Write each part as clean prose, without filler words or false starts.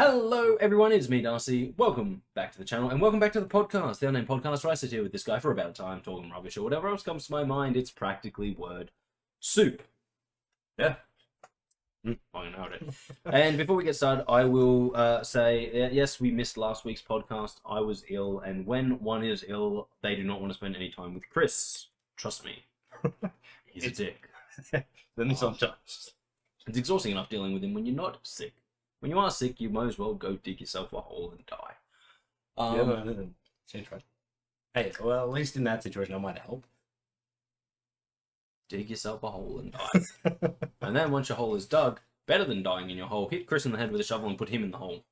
Hello everyone, it's me Darcy. Welcome back to the channel and welcome back to the podcast, the Unnamed Podcast, where I sit here with this guy for about a time talking rubbish or whatever else comes to my mind. It's practically word soup. Yeah. I nailed it. And before we get started, I will say, yes, we missed last week's podcast. I was ill, and when one is ill, they do not want to spend any time with Kris. Trust me. He's a dick. Then sometimes. It's exhausting enough dealing with him when you're not sick. When you are sick, you might as well go dig yourself a hole and die. Seems right. Hey, well, at least in that situation, I might help. Dig yourself a hole and die. And then once your hole is dug, better than dying in your hole, hit Kris in the head with a shovel and put him in the hole.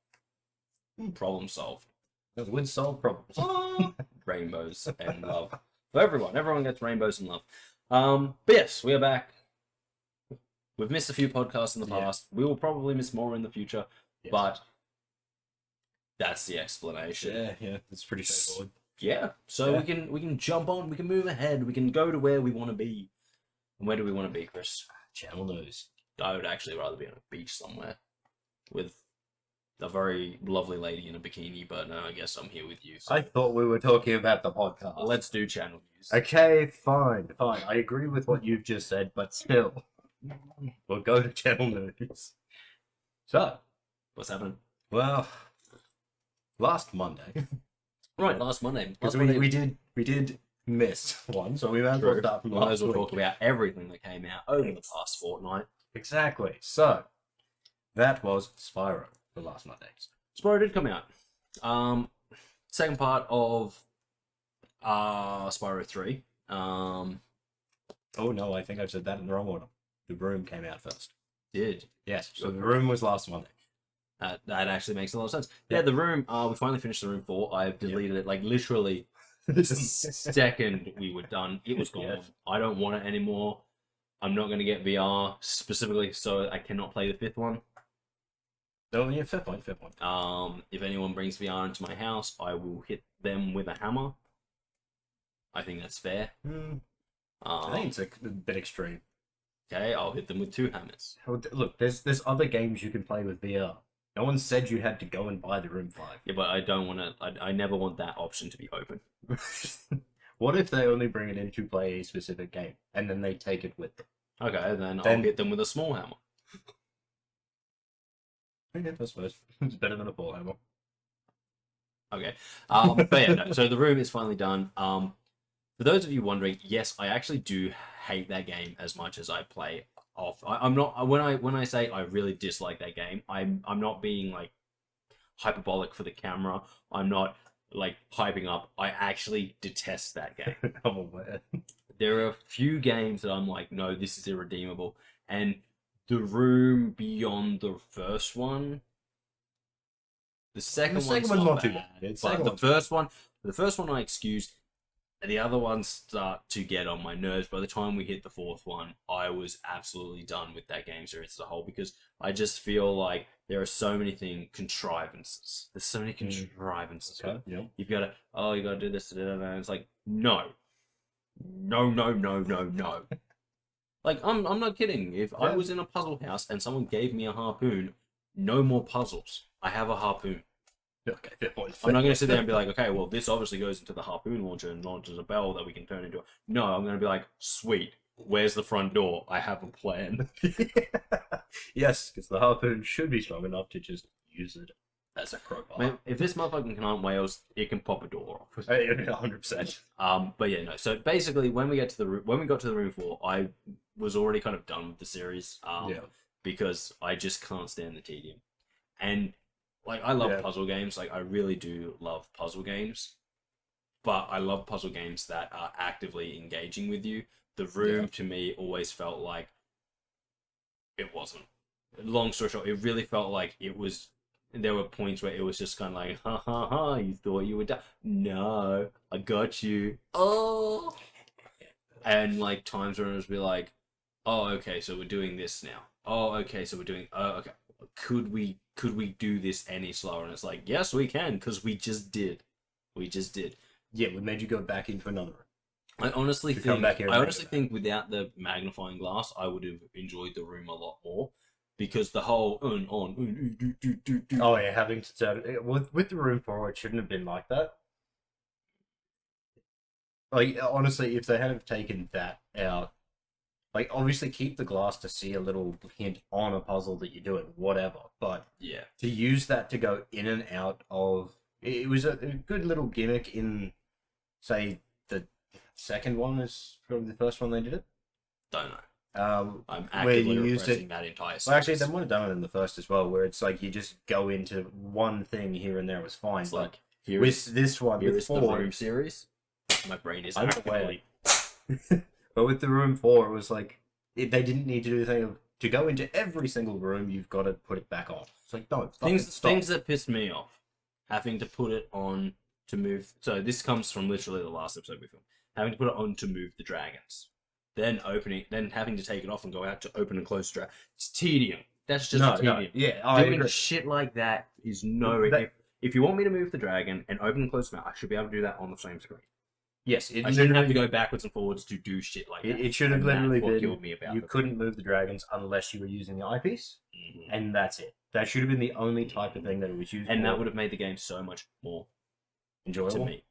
Problem solved. That would solve problems. Rainbows and love. For everyone. Everyone gets rainbows and love. But yes, we are back. We've missed a few podcasts in the past. We will probably miss more in the future, but that's the explanation. Yeah, it's pretty straightforward. Yeah, so we can jump on, we can move ahead, we can go to where we want to be. And where do we want to be, Kris? Channel news. I would actually rather be on a beach somewhere with a very lovely lady in a bikini, but no, I guess I'm here with you. So I thought we were talking about the podcast. let's do channel news. Okay, fine. I agree with what you've just said, but still. We'll go to channel news. So, What's happening? well, last Monday. Right, last Monday. Because we did miss one, so we might as well start from Might as well last talk week. about everything that came out over the past fortnight. Exactly. So, that was Spyro for last Monday. Spyro did come out. Second part of Spyro 3. Oh no, I think I've said that in the wrong order. The Room came out first. Did. Yes, so The Room was last Monday. That actually makes a lot of sense. Yeah, The Room, we finally finished The Room 4. I've deleted it, like, literally the second we were done. It was gone. Yes. I don't want it anymore. I'm not going to get VR specifically, so I cannot play the fifth one. Oh yeah, fair point. If anyone brings VR into my house, I will hit them with a hammer. I think that's fair. I think it's a bit extreme. Okay, I'll hit them with 2 hammers. Look, there's other games you can play with VR. No one said you had to go and buy The Room 5. Yeah, but I don't want to. I never want that option to be open. What if they only bring it in to play a specific game, and then they take it with them? Okay, then I'll hit them with a small hammer. Okay, I suppose. It's better than a full hammer. Okay. But yeah, no, so The Room is finally done. For those of you wondering, yes, I actually do hate that game as much as I play off. I'm not when I say I really dislike that game, I'm not being like hyperbolic for the camera. I'm not like hyping up. I actually detest that game. I'm aware. There are a few games that I'm like, no, this is irredeemable. And The Room beyond the first one. The second one's not too bad. bad. But the first one I excuse. The other ones start to get on my nerves. By the time we hit the fourth one, I was absolutely done with that game series as a whole, because I just feel like there are so many contrivances. There's so many contrivances. Okay, yeah. You gotta do this, and it's like, no. Like, I'm not kidding. If I was in a puzzle house and someone gave me a harpoon, no more puzzles. I have a harpoon. Okay, fair point. I'm not going to sit there and be like, okay, well, this obviously goes into the harpoon launcher and launches a bell that we can turn into. No, I'm going to be like, sweet, where's the front door? I have a plan. Yes, because the harpoon should be strong enough to just use it as a crowbar. Man, if this motherfucker can hunt whales, it can pop a door off. 100%. But yeah, no. So basically, when we got to the Room 4, I was already kind of done with the series. Because I just can't stand the tedium. And like, I love puzzle games. Like, I really do love puzzle games. But I love puzzle games that are actively engaging with you. The Room, to me, always felt like it wasn't. Long story short, it really felt like it was... There were points where it was just kind of like, ha ha ha, you thought you were done. No, I got you. Oh! And like, times where it was be like, oh, okay, so we're doing this now. Oh, okay, so we're doing... okay. Could we do this any slower? And it's like, yes, we can, because we just did. Yeah, we made you go back into another room. I honestly think without the magnifying glass, I would have enjoyed The Room a lot more, because the whole do. Oh yeah, having to turn it with the room forward, it shouldn't have been like that. Like honestly, if they had have taken that out, like obviously keep the glass to see a little hint on a puzzle that you're doing, whatever. But yeah, to use that to go in and out of it was a good little gimmick in, say, the second one is probably the first one they did it. don't know. I'm where actively you used repressing it. that entire series. Well, actually, they might have done it in the first as well, where it's like you just go into one thing here and there was fine. It's But like here with is this one, here with is the 4, Room series. My brain is I'm actively. but with the room 4, it was like they didn't need to do the thing of to go into every single room. You've got to put it back on. It's like no, Things that pissed me off, having to put it on to move. So this comes from literally the last episode we filmed. Having to put it on to move the dragons, then having to take it off and go out to open and close the dragon. It's tedium. That's just tedium. Yeah, I Doing agree. shit like that is no. If you want me to move the dragon and open and close the mouth, I should be able to do that on the same screen. Yes, I shouldn't have to go backwards and forwards to do shit like that. It should have And literally that's what been killed me about you the couldn't move the dragons unless you were using the eyepiece, and that's it. That should have been the only type of thing that it was used and for. that would have made the game so much more enjoyable to me.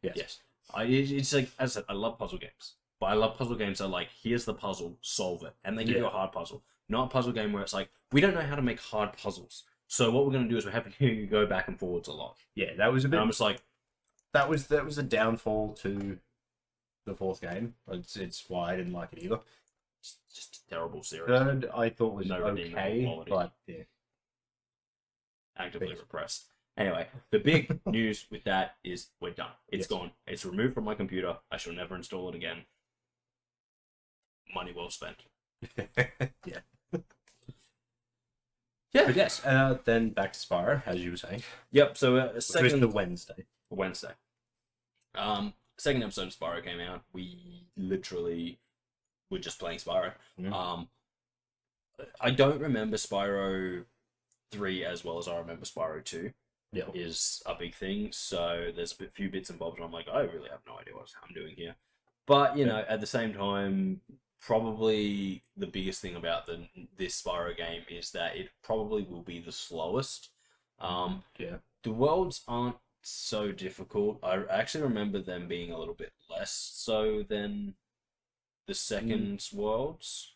Yes. It's like, as I said, I love puzzle games, but I love puzzle games that are like, here's the puzzle, solve it, and they give you a hard puzzle. Not a puzzle game where it's like, we don't know how to make hard puzzles, so what we're going to do is we're having you go back and forwards a lot. Yeah, that was a bit. And I'm just like, that was a downfall to the fourth game. It's why I didn't like it either. it's just a terrible series. Third, I thought was No redeeming okay, quality. but yeah. Actively repressed. Anyway, the big news with that is we're done. It's gone. It's removed from my computer. I shall never install it again. Money well spent. Yeah. Yeah. But yes, then back to Spyro, as you were saying. Yep. So Which was second the Wednesday. Second episode of Spyro came out. We literally were just playing Spyro. Mm. I don't remember Spyro 3 as well as I remember Spyro 2. Yeah. Is a big thing. So there's a few bits and bobs where I'm like, I really have no idea what I'm doing here. But, you know, at the same time, probably the biggest thing about this Spyro game is that it probably will be the slowest. Yeah. The worlds aren't so difficult. I actually remember them being a little bit less so than the second worlds.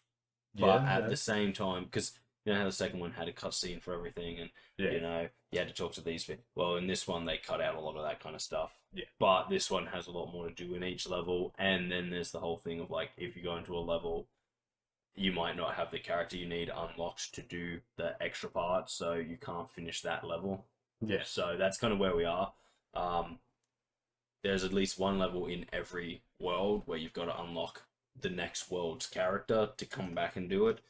But at the same time, because you know how the second one had a cutscene for everything, and you know you had to talk to these people. Well, in this one they cut out a lot of that kind of stuff. Yeah. But this one has a lot more to do in each level, and then there's the whole thing of like if you go into a level, you might not have the character you need unlocked to do the extra part, so you can't finish that level. Yeah. So that's kind of where we are. There's at least one level in every world where you've got to unlock the next world's character to come back and do it.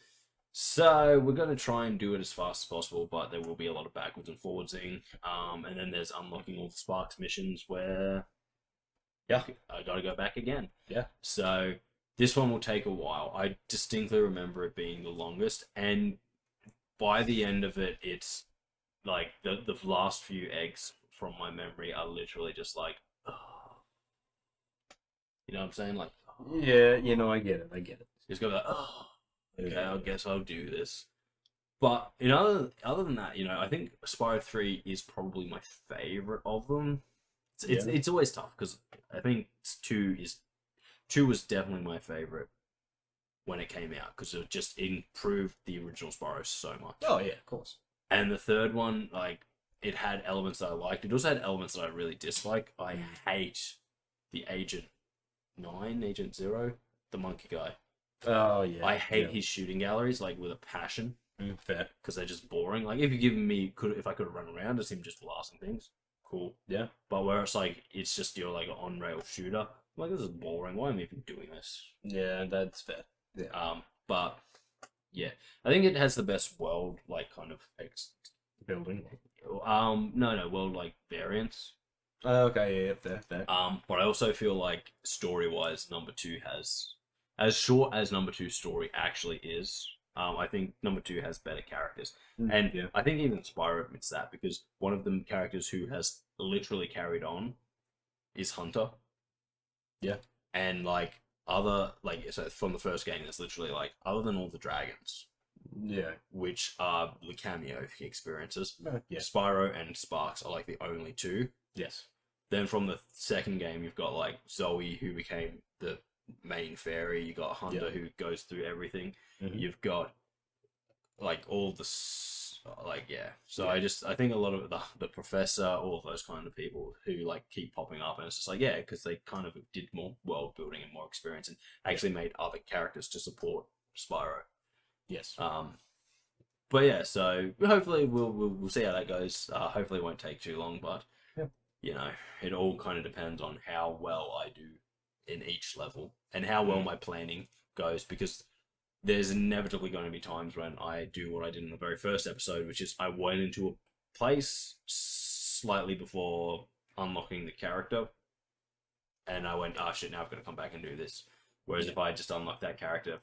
So we're going to try and do it as fast as possible, but there will be a lot of backwards and forwardsing. And then there's unlocking all the Sparks missions where, I got to go back again. Yeah. So this one will take a while. I distinctly remember it being the longest, and by the end of it, it's like the last few eggs from my memory are literally just like, oh. You know what I'm saying? Like, oh. Yeah, you know, I get it. Just go like, oh. Okay, I guess I'll do this. But other than that, you know, I think Spyro 3 is probably my favorite of them. It's always tough because I think 2 was definitely my favorite when it came out because it just improved the original Spyro so much. Oh yeah, of course. And the third one, like, it had elements that I liked. It also had elements that I really dislike. I hate the Agent 9, Agent 0, the monkey guy. Oh yeah. I hate his shooting galleries like with a passion. Fair. Because they're just boring. Like if I could run around as him just blasting things, cool. Yeah. But where it's like it's just you're like an on rail shooter. I'm like this is boring. Why am I even doing this? Yeah, that's fair. Yeah. But yeah, I think it has the best world like kind of building. No, world like variants. Okay, yeah, fair. But I also feel like story wise, number 2 has. As short as number 2's story actually is, I think number 2 has better characters. And I think even Spyro admits that, because one of the characters who has literally carried on is Hunter. Yeah. And, so from the first game, it's literally, like, other than all the dragons, Yeah. which are the cameo experiences. Yeah. Spyro and Sparks are like the only two. Yes. Then from the second game, you've got like Zoe, who became the main fairy. You got Hunter, who goes through everything. Mm-hmm. You've got like all the So I think a lot of the professor, all of those kind of people who like keep popping up, and it's just like because they kind of did more world building and more experience, and actually made other characters to support Spyro. Yes. But yeah, so hopefully we'll see how that goes. Hopefully it won't take too long, but it all kind of depends on how well I do in each level and how well my planning goes, because there's inevitably going to be times when I do what I did in the very first episode, which is I went into a place slightly before unlocking the character, and I went, oh shit, now I've got to come back and do this. Whereas if I just unlocked that character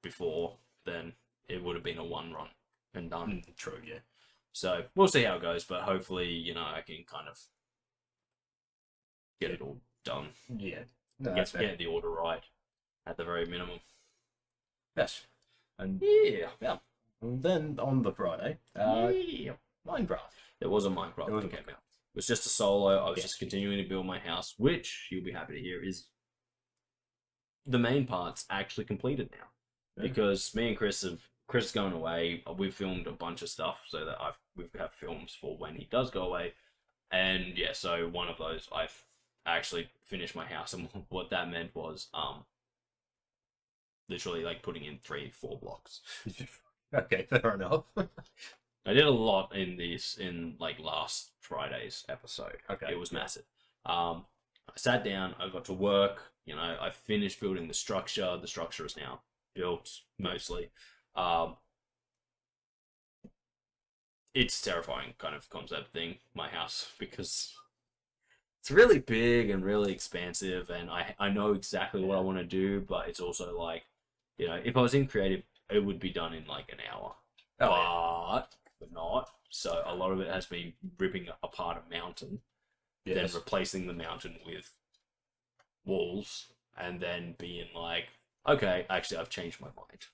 before, then it would have been a one run and done. True, yeah. So we'll see how it goes, but hopefully, I can kind of get it all done. Yeah. No, get the order right at the very minimum. Yes. And yeah. And then on the Friday, Minecraft. There was a Minecraft that came out. It was just a solo. I was just continuing to build my house, which you'll be happy to hear is the main part's actually completed now. Yeah. Because me and Chris is going away. We've filmed a bunch of stuff so that we have films for when he does go away. And so one of those I've actually finished my house, and what that meant was literally like putting in 3-4 blocks. Okay, fair enough. I did a lot in like last Friday's episode. Okay. It was massive. I sat down, I got to work, I finished building the structure. The structure is now built mostly. It's terrifying kind of concept thing, my house, because it's really big and really expansive, and I know exactly what I want to do, but it's also like, if I was in creative, it would be done in like an hour. But not. So a lot of it has been ripping apart a mountain, then replacing the mountain with walls, and then being like, okay, actually I've changed my mind.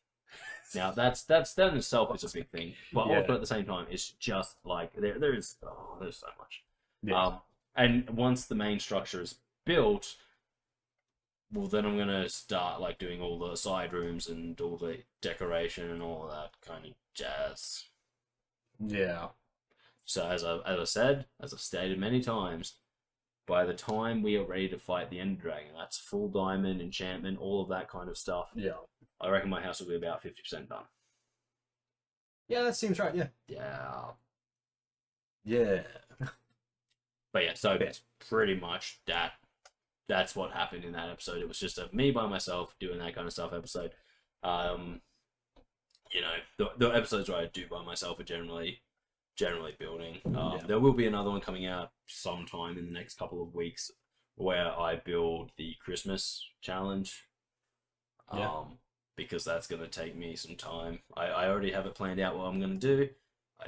Now that in itself is a big thing, but also at the same time, it's just like there's so much. Yes. And once the main structure is built, well, then I'm gonna start like doing all the side rooms and all the decoration and all that kind of jazz. Yeah. So as I've stated many times, by the time we are ready to fight the Ender Dragon, that's full diamond, enchantment, all of that kind of stuff. Yeah. I reckon my house will be about 50% done. Yeah, that seems right, yeah. Yeah. Yeah. But so pretty much that's what happened in that episode. It was just a me by myself doing that kind of stuff episode. The episodes where I do by myself are generally building. There will be another one coming out sometime in the next couple of weeks where I build the Christmas challenge. Because that's going to take me some time. I already have it planned out what I'm going to do.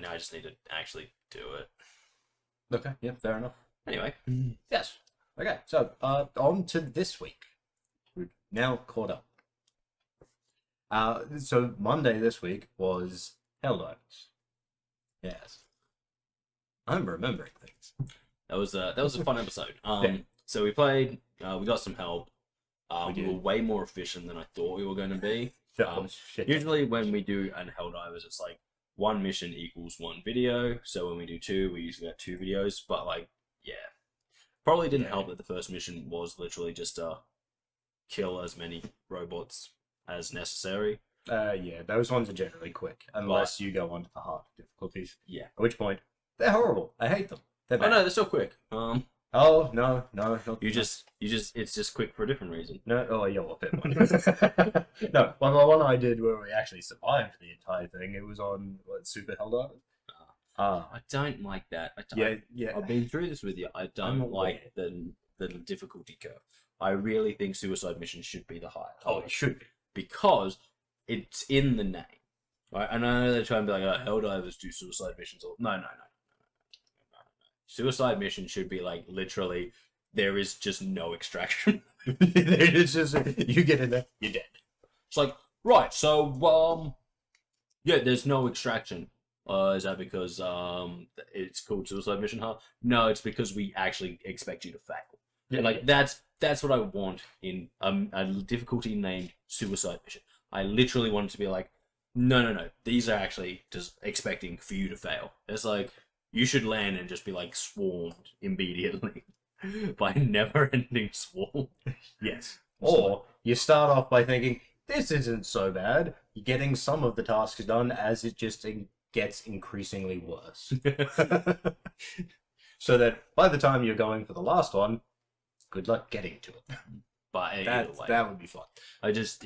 Now I just need to actually do it. Okay, yeah, fair enough. Anyway. Yes. Okay, so on to this week. We've now caught up. So Monday this week was Helldivers. Yes. I'm remembering things. That was a fun episode. So we played, we got some help. We were way more efficient than I thought we were going to be. Usually when we do an Helldivers, it's like one mission equals one video. So when we do two, we usually get 2 videos. But probably didn't help that the first mission was literally just to kill as many robots as necessary. Those ones are generally quick, unless you go on to the hard difficulties. Yeah. At which point, they're horrible. I hate them. They're bad. Oh no, they're still quick. Oh, no. It's just quick for a different reason. No, well, fair point. No, the one I did where we actually survived the entire thing, it was on, Super Helldivers? I don't like that. I've been through this with you. I don't like the difficulty curve. I really think Suicide Mission should be the highest. Oh, it should be. Because it's in the name. Right? And I know they're trying to be like, Helldivers do suicide missions. No. Suicide Mission should be like, literally, there is just no extraction. It's just, you get in there, you're dead. It's like, right, so, Yeah, there's no extraction. Is that because it's called suicide mission, huh? No, it's because we actually expect you to fail. Yeah, And like that's what I want in a difficulty named suicide mission. I literally want it to be like, no. These are actually just expecting for you to fail. It's like you should land and just be like swarmed immediately by never-ending swarm. Yes. Or you start off by thinking, this isn't so bad. You're getting some of the tasks done as it just gets increasingly worse. So that by the time you're going for the last one, good luck getting to it. But that would be fun. I just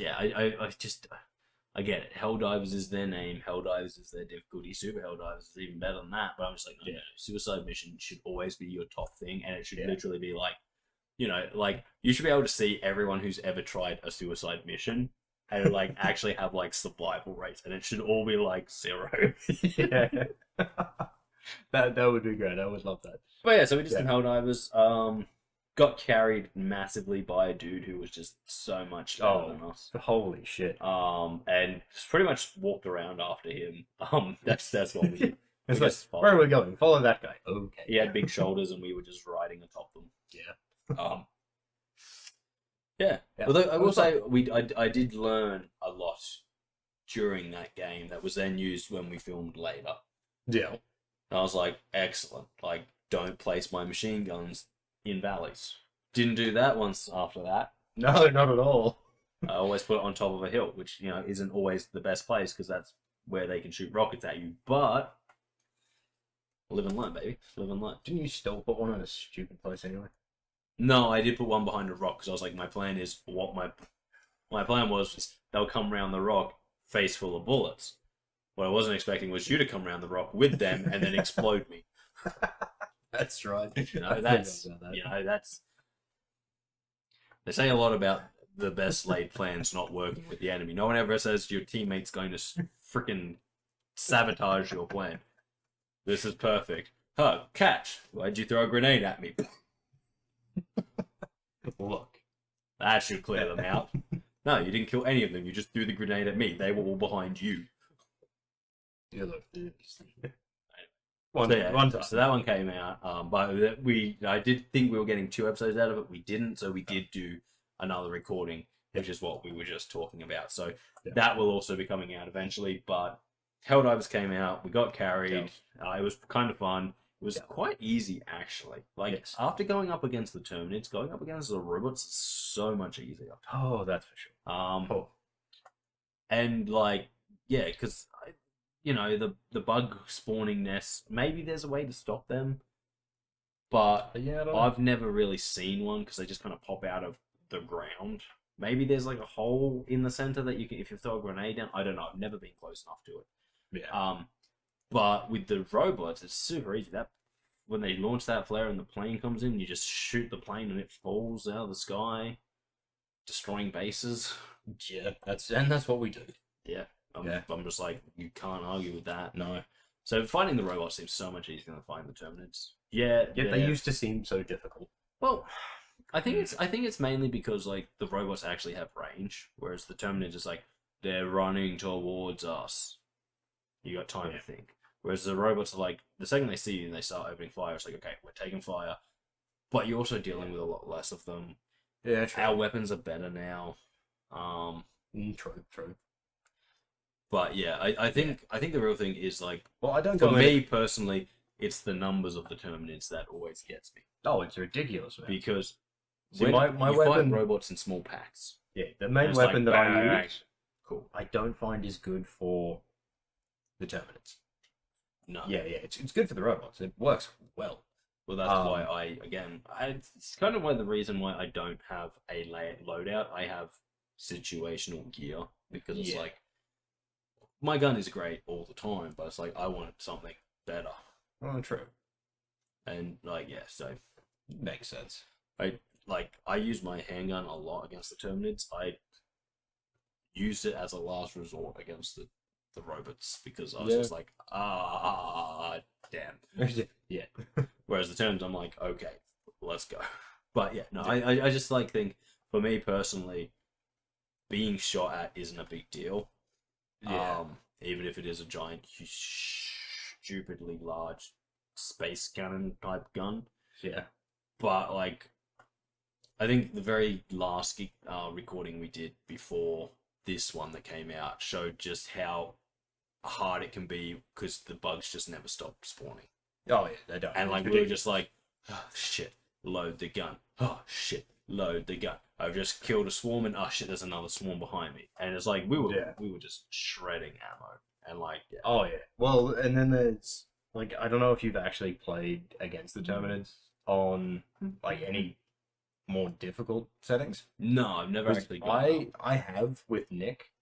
I get it. Helldivers is their name. Helldivers is their difficulty. Super Helldivers is even better than that. But I'm just like, no. Suicide mission should always be your top thing, and it should literally be like, like you should be able to see everyone who's ever tried a suicide mission and like actually have like survival rates, and it should all be like 0. Yeah. That would be great. I would love that. But yeah, so we did some Helldivers. Got carried massively by a dude who was just so much better than us. Holy shit. And just pretty much walked around after him. That's what we did. It's like, where are we going? Follow that guy. Okay. He had big shoulders, and we were just riding atop them. Yeah. Yeah. Although I will say, I did learn a lot during that game that was then used when we filmed later. Yeah. And I was like, excellent. Like, don't place my machine guns in valleys. Didn't do that once after that. No, not at all. I always put it on top of a hill, which, isn't always the best place because that's where they can shoot rockets at you. But live and learn, baby. Live and learn. Didn't you still put one in a stupid place anyway? No, I did put one behind a rock because I was like, my plan is my plan was they'll come around the rock face full of bullets. What I wasn't expecting was you to come around the rock with them and then explode me. That's right. That's they say a lot about the best laid plans not working with the enemy. No one ever says your teammate's going to freaking sabotage your plan. This is perfect. Huh, catch. Why'd you throw a grenade at me? Look. That should clear them out. No, you didn't kill any of them. You just threw the grenade at me. They were all behind you. Yeah, look. One time. So that one came out. But I did think we were getting 2 episodes out of it. We didn't, so we did do another recording, which is what we were just talking about. So that will also be coming out eventually. But Helldivers came out. We got carried. It was kind of fun. It was quite easy, actually. Like, after going up against the Terminids, going up against the robots is so much easier. Oh, that's for sure. And, like, yeah, because, the bug spawning nests, maybe there's a way to stop them. But I've never really seen one because they just kind of pop out of the ground. Maybe there's, like, a hole in the center that you can, if you throw a grenade down. I don't know. I've never been close enough to it. Yeah. But with the robots, it's super easy. That when they launch that flare and the plane comes in, you just shoot the plane and it falls out of the sky, destroying bases. Yeah, that's what we do. Yeah, I'm just like, you can't argue with that. No. So fighting the robots seems so much easier than fighting the Terminids. Yeah, they used to seem so difficult. Well, I think it's mainly because like the robots actually have range, whereas the Terminids is like they're running towards us. You got time to think. Whereas the robots are like, the second they see you and they start opening fire, it's like, okay, we're taking fire. But you're also dealing with a lot less of them. Yeah, true. Our weapons are better now. True. But yeah, I think the real thing is like, well, I don't for me personally, it's the numbers of the Terminids that always gets me. Oh, it's ridiculous, man. Because my weapon, fight robots in small packs. Yeah, the main weapon that I use, cool. I don't find is good for the Terminids. No. Yeah, it's good for the robots. It works well. Well, that's why it's kind of the reason why I don't have a loadout. I have situational gear because it's like, my gun is great all the time, but it's like, I want something better. Oh, true. And so makes sense. I use my handgun a lot against the Terminids. I used it as a last resort against the robots because I was just like, damn. Yeah. Whereas the Terms, I'm like, okay, let's go. But yeah, no, I just think for me personally, being shot at isn't a big deal. Yeah. even if it is a giant, stupidly large space cannon type gun. Yeah. But like, I think the very last recording we did before this one that came out showed just how hard it can be because the bugs just never stop spawning. Oh yeah, they don't. And like we were just like, oh shit, load the gun. Oh shit, load the gun. I've just killed a swarm and oh shit, there's another swarm behind me. And it's like we were just shredding ammo and like Oh yeah. Well, and then there's like I don't know if you've actually played against the Terminids on like any more difficult settings. No, I've never actually gone. I have with Nick,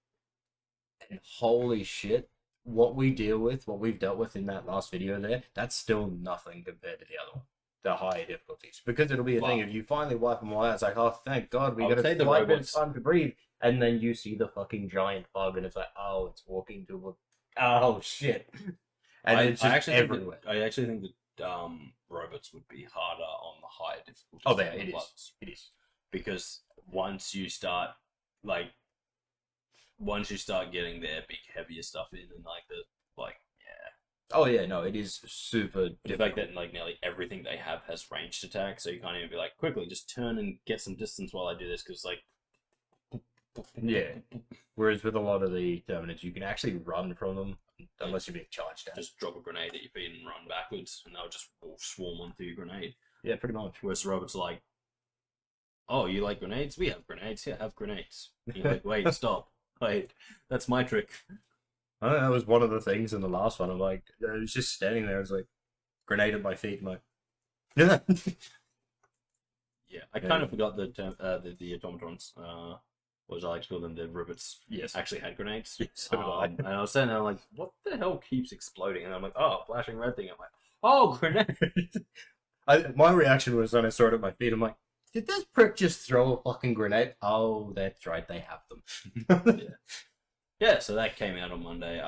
and holy shit, what we've dealt with in that last video there, that's still nothing compared to the other one, the higher difficulties. Because it'll be a thing, if you finally wipe them all out, it's like, oh, thank God, we got a slight bit of time to breathe. And then you see the fucking giant bug, and it's like, oh, it's walking to oh, shit. And it's just everywhere. I actually think that robots would be harder on the higher difficulties. Oh, yeah, it is. Because once you start getting their big heavier stuff in and Oh yeah, no, it is super difficult. The fact that like nearly everything they have has ranged attack, so you can't even be like, quickly just turn and get some distance while I do this, because like yeah. Whereas with a lot of the Terminids, you can actually run from them unless you're being charged at. Just drop a grenade at your feet and run backwards, and they'll just all swarm onto your grenade. Yeah, pretty much. Whereas the robots are like, oh, you like grenades? We have grenades. Yeah, have grenades. And you're like, wait, stop. Wait, that's my trick. I think that was one of the things in the last one. I'm like, I was just standing there. I was like, grenade at my feet. I'm like, yeah. I kind of forgot the automatons. What was I like to call them? The robots. Yes. Actually had grenades. Yes, so did I. And I was saying, I'm like, what the hell keeps exploding? And I'm like, oh, flashing red thing. I'm like, oh, grenade. My reaction was when I saw it at my feet. I'm like, did this prick just throw a fucking grenade? Oh, that's right. They have them. Yeah. Yeah, so that came out on Monday.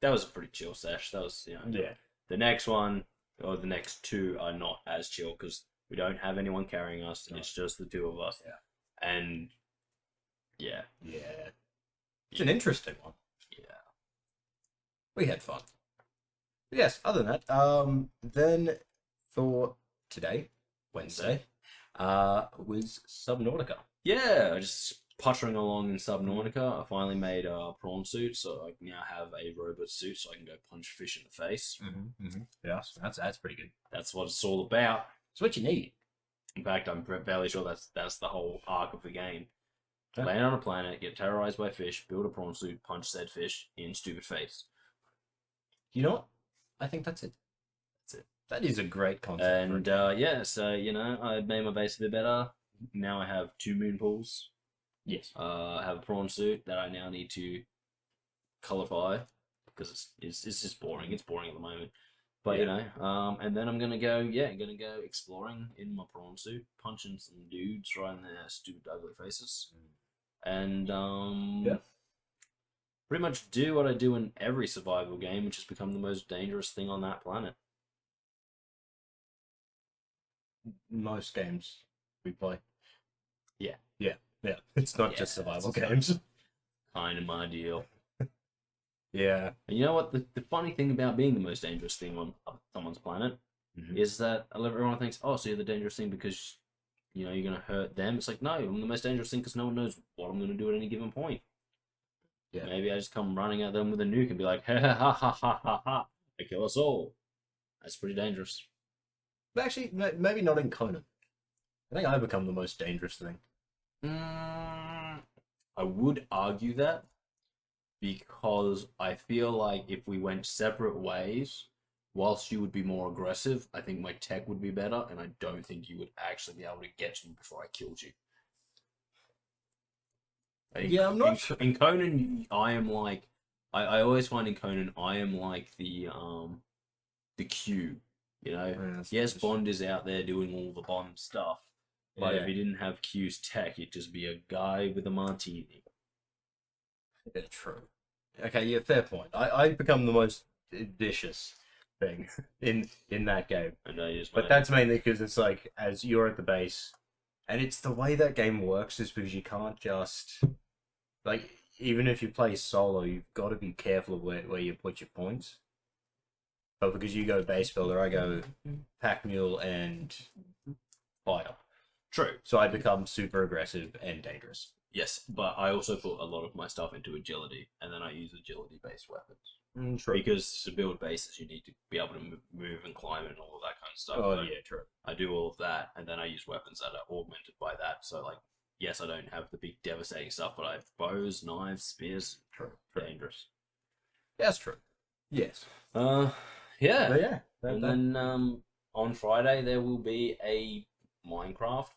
That was a pretty chill sesh. That was, Yeah. The next one, or the next two, are not as chill because we don't have anyone carrying us. No. It's just the two of us. Yeah. And, yeah. Yeah. It's an interesting one. Yeah. We had fun. But yes, other than that, then for today, Wednesday, was Subnautica. Yeah, I just puttering along in Subnautica. I finally made a prawn suit, so I now have a robot suit, so I can go punch fish in the face. Yeah, that's pretty good. That's what it's all about. It's what you need. In fact, I'm fairly sure that's the whole arc of the game. Land on a planet, get terrorized by fish, build a prawn suit, punch said fish in stupid face. You know what? I think that's it. That's it. That is a great concept. And yeah, so I made my base a bit better. Now I have 2 moon pools. Yes. I have a prawn suit that I now need to colorify because it's just boring. It's boring at the moment. But and then I'm gonna go exploring in my prawn suit, punching some dudes right in their stupid ugly faces, and pretty much do what I do in every survival game, which is become the most dangerous thing on that planet. Most games we play. Yeah. Yeah, it's not just survival games. Kind of my deal. Yeah. And you know what? The funny thing about being the most dangerous thing on someone's planet is that everyone thinks, oh, so you're the dangerous thing because, you're going to hurt them. It's like, no, I'm the most dangerous thing because no one knows what I'm going to do at any given point. Yeah. Maybe I just come running at them with a nuke and be like, ha ha ha ha ha ha, I kill us all. That's pretty dangerous. But actually, maybe not in Conan. I think I become the most dangerous thing. I would argue that because I feel like if we went separate ways, whilst you would be more aggressive, I think my tech would be better, and I don't think you would actually be able to get to me before I killed you. Yeah, I'm not sure. In Conan, I am like, I always find in Conan, I am like the Q, yes, Bond is out there doing all the Bond stuff. But if he didn't have Q's tech, he'd just be a guy with a martini. Yeah, true. Okay, yeah, fair point. I become the most vicious thing in that game. But that's mainly because it's like, as you're at the base, and it's the way that game works is because you can't just, like, even if you play solo, you've got to be careful of where you put your points. But because you go base builder, I go pack mule and fighter. True. So I become super aggressive and dangerous. Yes, but I also put a lot of my stuff into agility, and then I use agility-based weapons. True. Because to build bases, you need to be able to move and climb and all of that kind of stuff. Oh, So yeah, true. I do all of that, and then I use weapons that are augmented by that. So, like, yes, I don't have the big devastating stuff, but I have bows, knives, spears. True. Dangerous. That's true. Yes. Yeah. But yeah. And then on Friday there will be a Minecraft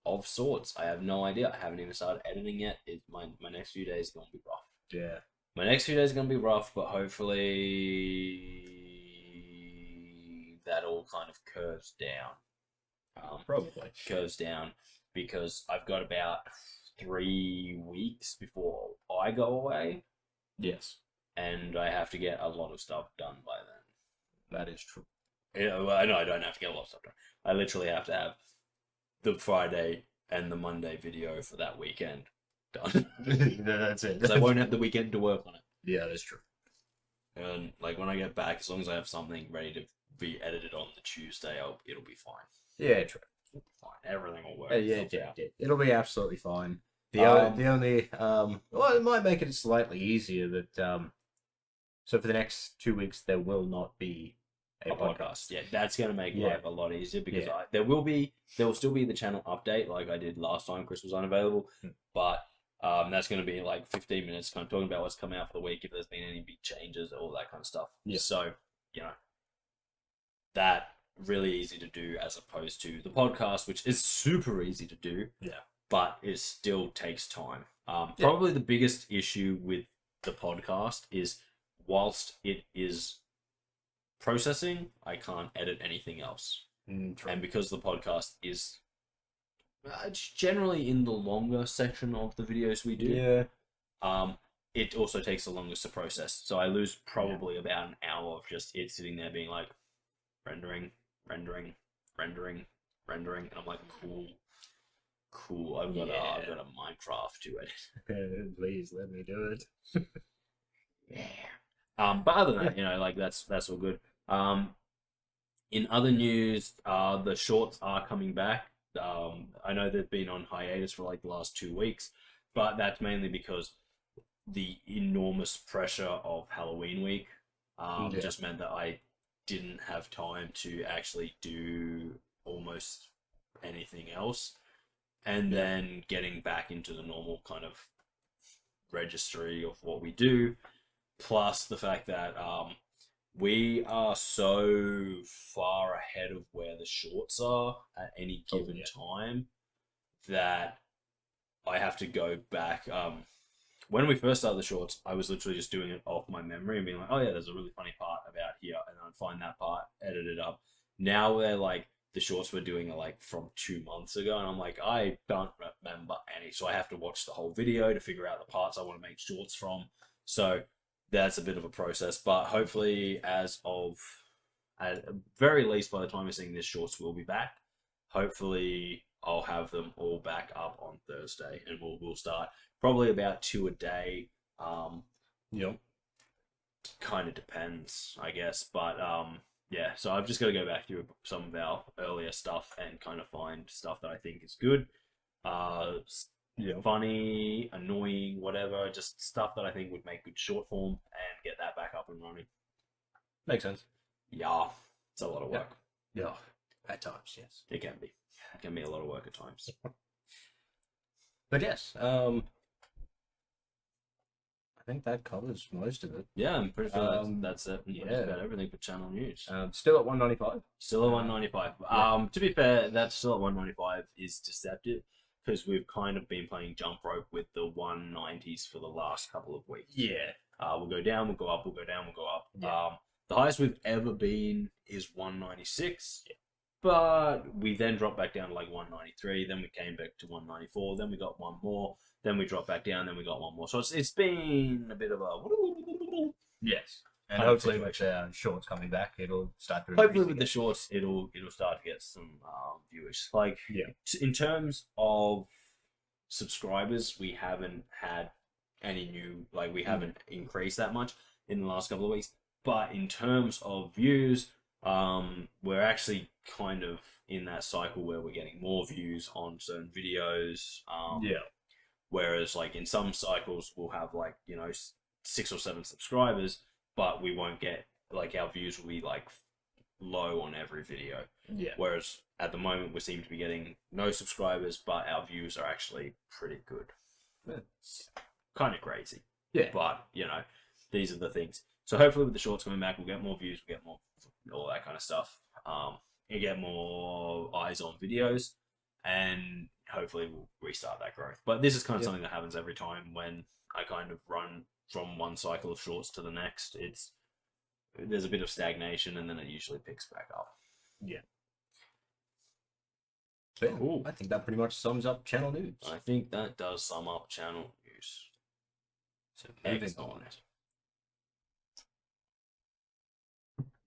of sorts. I have no idea. I haven't even started editing yet. My next few days are gonna be rough. Yeah. My next few days are gonna be rough, but hopefully that all kind of curves down. Probably curves down because I've got about 3 weeks before I go away. Yes. And I have to get a lot of stuff done by then. That is true. Yeah, well, I know I don't have to get a lot of stuff done. I literally have to have the Friday and the Monday video for that weekend done. That's it. Because I won't have the weekend to work on it. Yeah, that's true. And like when I get back, as long as I have something ready to be edited on the Tuesday, it'll be fine. Yeah, true. It'll be fine. Everything will work. Yeah. It'll be absolutely fine. The only well, it might make it slightly easier that so for the next 2 weeks there will not be a podcast. Yeah, that's going to make life a lot easier because there will still be the channel update like I did last time. Kris was unavailable, but that's going to be like 15 minutes, kind of talking about what's come out for the week, if there's been any big changes, all that kind of stuff. Yeah. So that really easy to do as opposed to the podcast, which is super easy to do. Yeah. But it still takes time. Probably the biggest issue with the podcast is whilst it is processing, I can't edit anything else. And because the podcast is generally in the longer section of the videos we do, it also takes the longest to process. So I lose probably about an hour of just it sitting there being like rendering, and I'm like, cool. I've got a Minecraft to edit. Please let me do it. But other than that, like that's all good. In other news, the shorts are coming back. I know they've been on hiatus for like the last 2 weeks, but that's mainly because the enormous pressure of Halloween week just meant that I didn't have time to actually do almost anything else. And then getting back into the normal kind of registry of what we do, plus the fact that we are so far ahead of where the shorts are at any given time that I have to go back. When we first started the shorts, I was literally just doing it off my memory and being like, oh yeah, there's a really funny part about here, and I'd find that part, edit it up. Now they're like, the shorts we're doing are like from 2 months ago, and I'm like, I don't remember any, so I have to watch the whole video to figure out the parts I want to make shorts from. So that's a bit of a process, but hopefully at very least by the time you're seeing this, shorts will be back. Hopefully I'll have them all back up on Thursday, and we'll start probably about 2 a day. Kind of depends, I guess, but yeah, so I've just got to go back through some of our earlier stuff and kind of find stuff that I think is good, funny, annoying, whatever, just stuff that I think would make good short form, and get that back up and running. Makes sense. Yeah, it's a lot of work. Yeah, at times, yes. It can be. It can be a lot of work at times. But yes, I think that covers most of it. Yeah, I'm pretty sure that's it. That's about everything for channel news. Still at 195. Still at 195. To be fair, that's still at 195 is deceptive because we've kind of been playing jump rope with the 190s for the last couple of weeks. Yeah. We'll go down, we'll go up, we'll go down, we'll go up. Yeah. The highest we've ever been is 196. Yeah. But we then dropped back down to like 193, then we came back to 194, then we got one more, then we dropped back down, then we got one more. So it's been a bit of a... Yes. And hopefully with the shorts coming back, it'll start to... Hopefully with the shorts, it'll start to get some viewers. Like, in terms of subscribers, we haven't had any new, like we haven't increased that much in the last couple of weeks. But in terms of views, we're actually kind of in that cycle where we're getting more views on certain videos. Whereas like in some cycles we'll have like, 6 or 7 subscribers, but we won't get, like, our views will be like low on every video. Yeah. Whereas at the moment we seem to be getting no subscribers, but our views are actually pretty good. It's kind of crazy. Yeah. But, these are the things. So hopefully with the shorts coming back, we'll get more views, we'll get more, all that kind of stuff. And get more eyes on videos, and hopefully we'll restart that growth. But this is kind of something that happens every time when I kind of run from one cycle of shorts to the next. There's a bit of stagnation, and then it usually picks back up. Yeah. So, cool. I think that pretty much sums up channel news. I think that does sum up channel news. So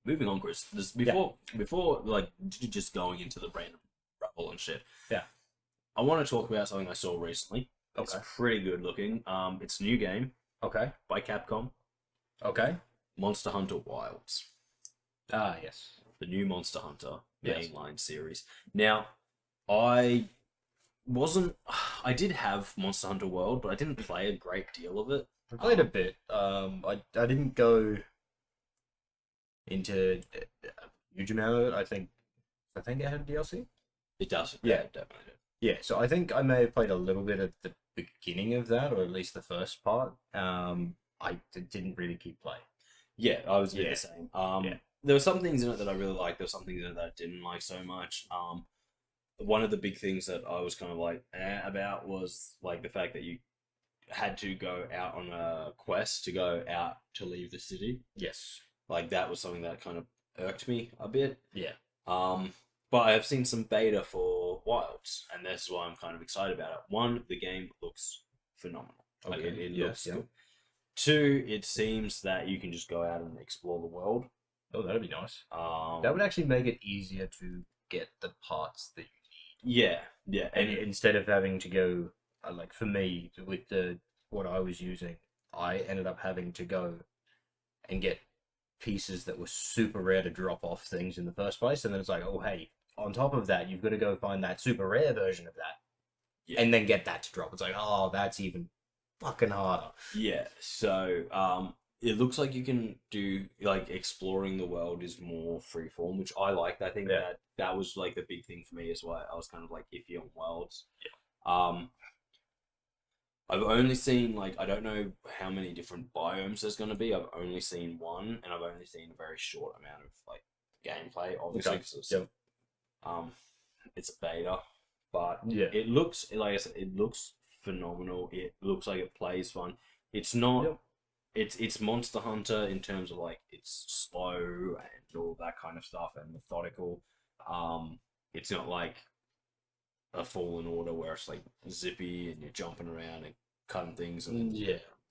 moving on, Kris. Before like just going into the random rabble and shit. Yeah. I want to talk about something I saw recently. Okay. It's pretty good looking. It's a new game. Okay. By Capcom. Okay. Monster Hunter Wilds. Ah, yes. The new Monster Hunter mainline series. Now, I did have Monster Hunter World, but I didn't play a great deal of it. I played a bit. I didn't go into a huge amount of it. I think it had DLC. It does. Yeah, it definitely did. Yeah, so I think I may have played a little bit at the beginning of that, or at least the first part. I didn't really keep playing. Yeah, I was a bit the same. There were some things in it that I really liked. There were some things in it that I didn't like so much. One of the big things that I was kind of like about was like the fact that you had to go out on a quest to go out to leave the city. Yes. Like that was something that kind of irked me a bit. Yeah. But I have seen some beta for Wilds, and that's why I'm kind of excited about it. One, the game looks phenomenal. Like it looks good. Two, it seems that you can just go out and explore the world. Oh, that'd be nice. That would actually make it easier to get the parts that you need. Yeah. And instead of having to go, like for me, with what I was using, I ended up having to go and get pieces that were super rare to drop off things in the first place, and then it's like, oh hey, on top of that, you've got to go find that super rare version of that, and then get that to drop. It's like, oh, that's even fucking harder. Yeah. So, it looks like you can do like exploring the world is more freeform, which I liked. I think that was like the big thing for me as well. I was kind of like iffy on Worlds. Yeah. I've only seen, like, I don't know how many different biomes there's going to be. I've only seen one, and I've only seen a very short amount of, like, gameplay, obviously, because it's a beta. But it looks, like I said, it looks phenomenal. It looks like it plays fun. It's not, it's Monster Hunter in terms of, like, it's slow and all that kind of stuff and methodical. It's not like a Fallen Order where it's like zippy and you're jumping around and cutting things and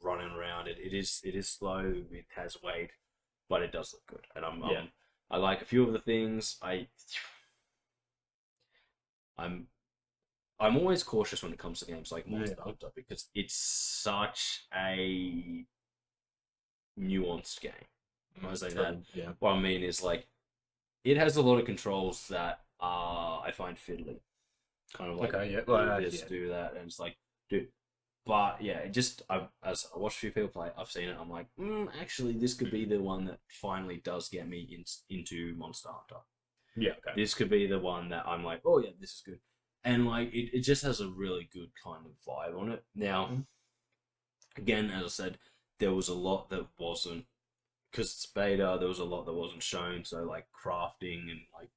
running around. It is slow. It has weight, but it does look good. And I like a few of the things. I'm always cautious when it comes to games like Monster Hunter because it's such a nuanced game. When I say that, what I mean is like it has a lot of controls that I find fiddly. Kind of like do that, and it's like, dude. But yeah, as I watch a few people play, I've seen it. I'm like, actually, this could be the one that finally does get me into Monster Hunter. Yeah, okay. This could be the one that I'm like, oh yeah, this is good, and like it just has a really good kind of vibe on it. Now, again, as I said, there was a lot that wasn't because it's beta. There was a lot that wasn't shown. So like crafting and like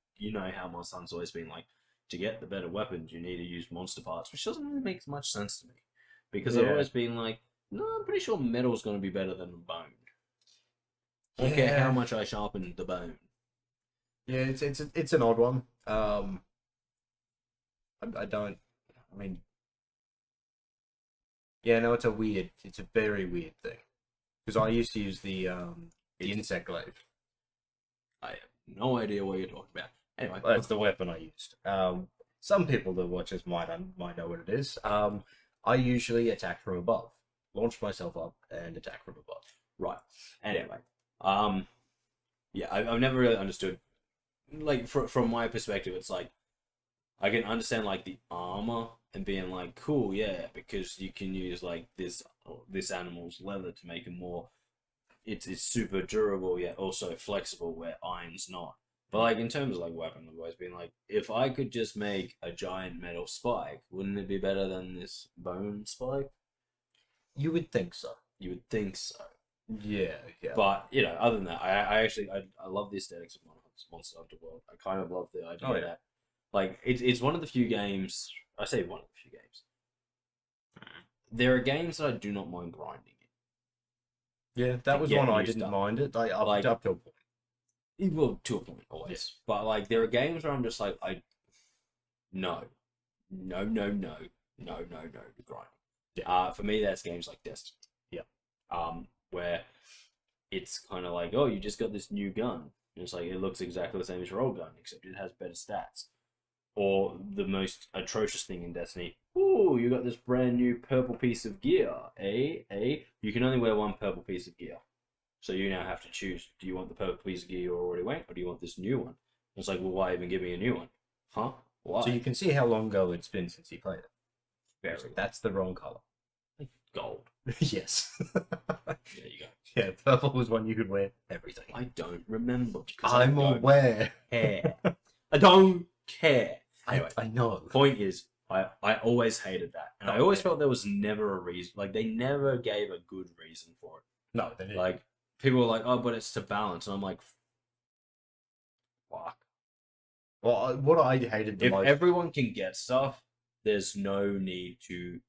how Monster Hunter's always been like. To get the better weapons, you need to use monster parts, which doesn't really make much sense to me. Because I've always been like, no, I'm pretty sure metal's going to be better than bone. I don't care how much I sharpen the bone. Yeah, it's an odd one. It's a very weird thing. Because I used to use the insect glaive. I have no idea what you're talking about. Anyway, that's the weapon I used. Some people that watch us might know what it is. I usually attack from above launch myself up and attack from above. Right. Anyway, yeah, I've never really understood. Like from my perspective, it's like I can understand like the armor and being like, cool, yeah, because you can use like this animal's leather to make it more. It's super durable yet also flexible, where iron's not. But like in terms of like weapon, I've always been like, if I could just make a giant metal spike, wouldn't it be better than this bone spike? You would think so. You would think so. Yeah. But you know, other than that, I actually love the aesthetics of Monster Hunter World. I kind of love the idea that like it's one of the few games. I say one of the few games. There are games that I do not mind grinding in. Yeah, that was one I didn't mind it. Like up to a point. Well, to a point, always. Yeah. But like, there are games where I'm just like, no, the grinding. Yeah. For me, that's games like Destiny. Yeah. Where it's kind of like, oh, you just got this new gun. And it's like, it looks exactly the same as your old gun, except it has better stats. Or the most atrocious thing in Destiny, ooh, you got this brand new purple piece of gear, eh? You can only wear one purple piece of gear. So you now have to choose, do you want the purple piece of gear you already went, or do you want this new one? And it's like, well, why even give me a new one? Huh? Why? So you can see how long ago it's been since you played it. Very. That's the wrong colour. Like gold. Yes. There you go. Yeah, purple was one you could wear everything. I don't remember. I'm aware. Care. I don't care. Anyway, I know. Point is, I always hated that. And I always felt there was never a reason. Like, they never gave a good reason for it. No, they didn't. Like, people were like, oh, but it's to balance. And I'm like, fuck. Well, what I hated the most... If everyone can get stuff, there's no need to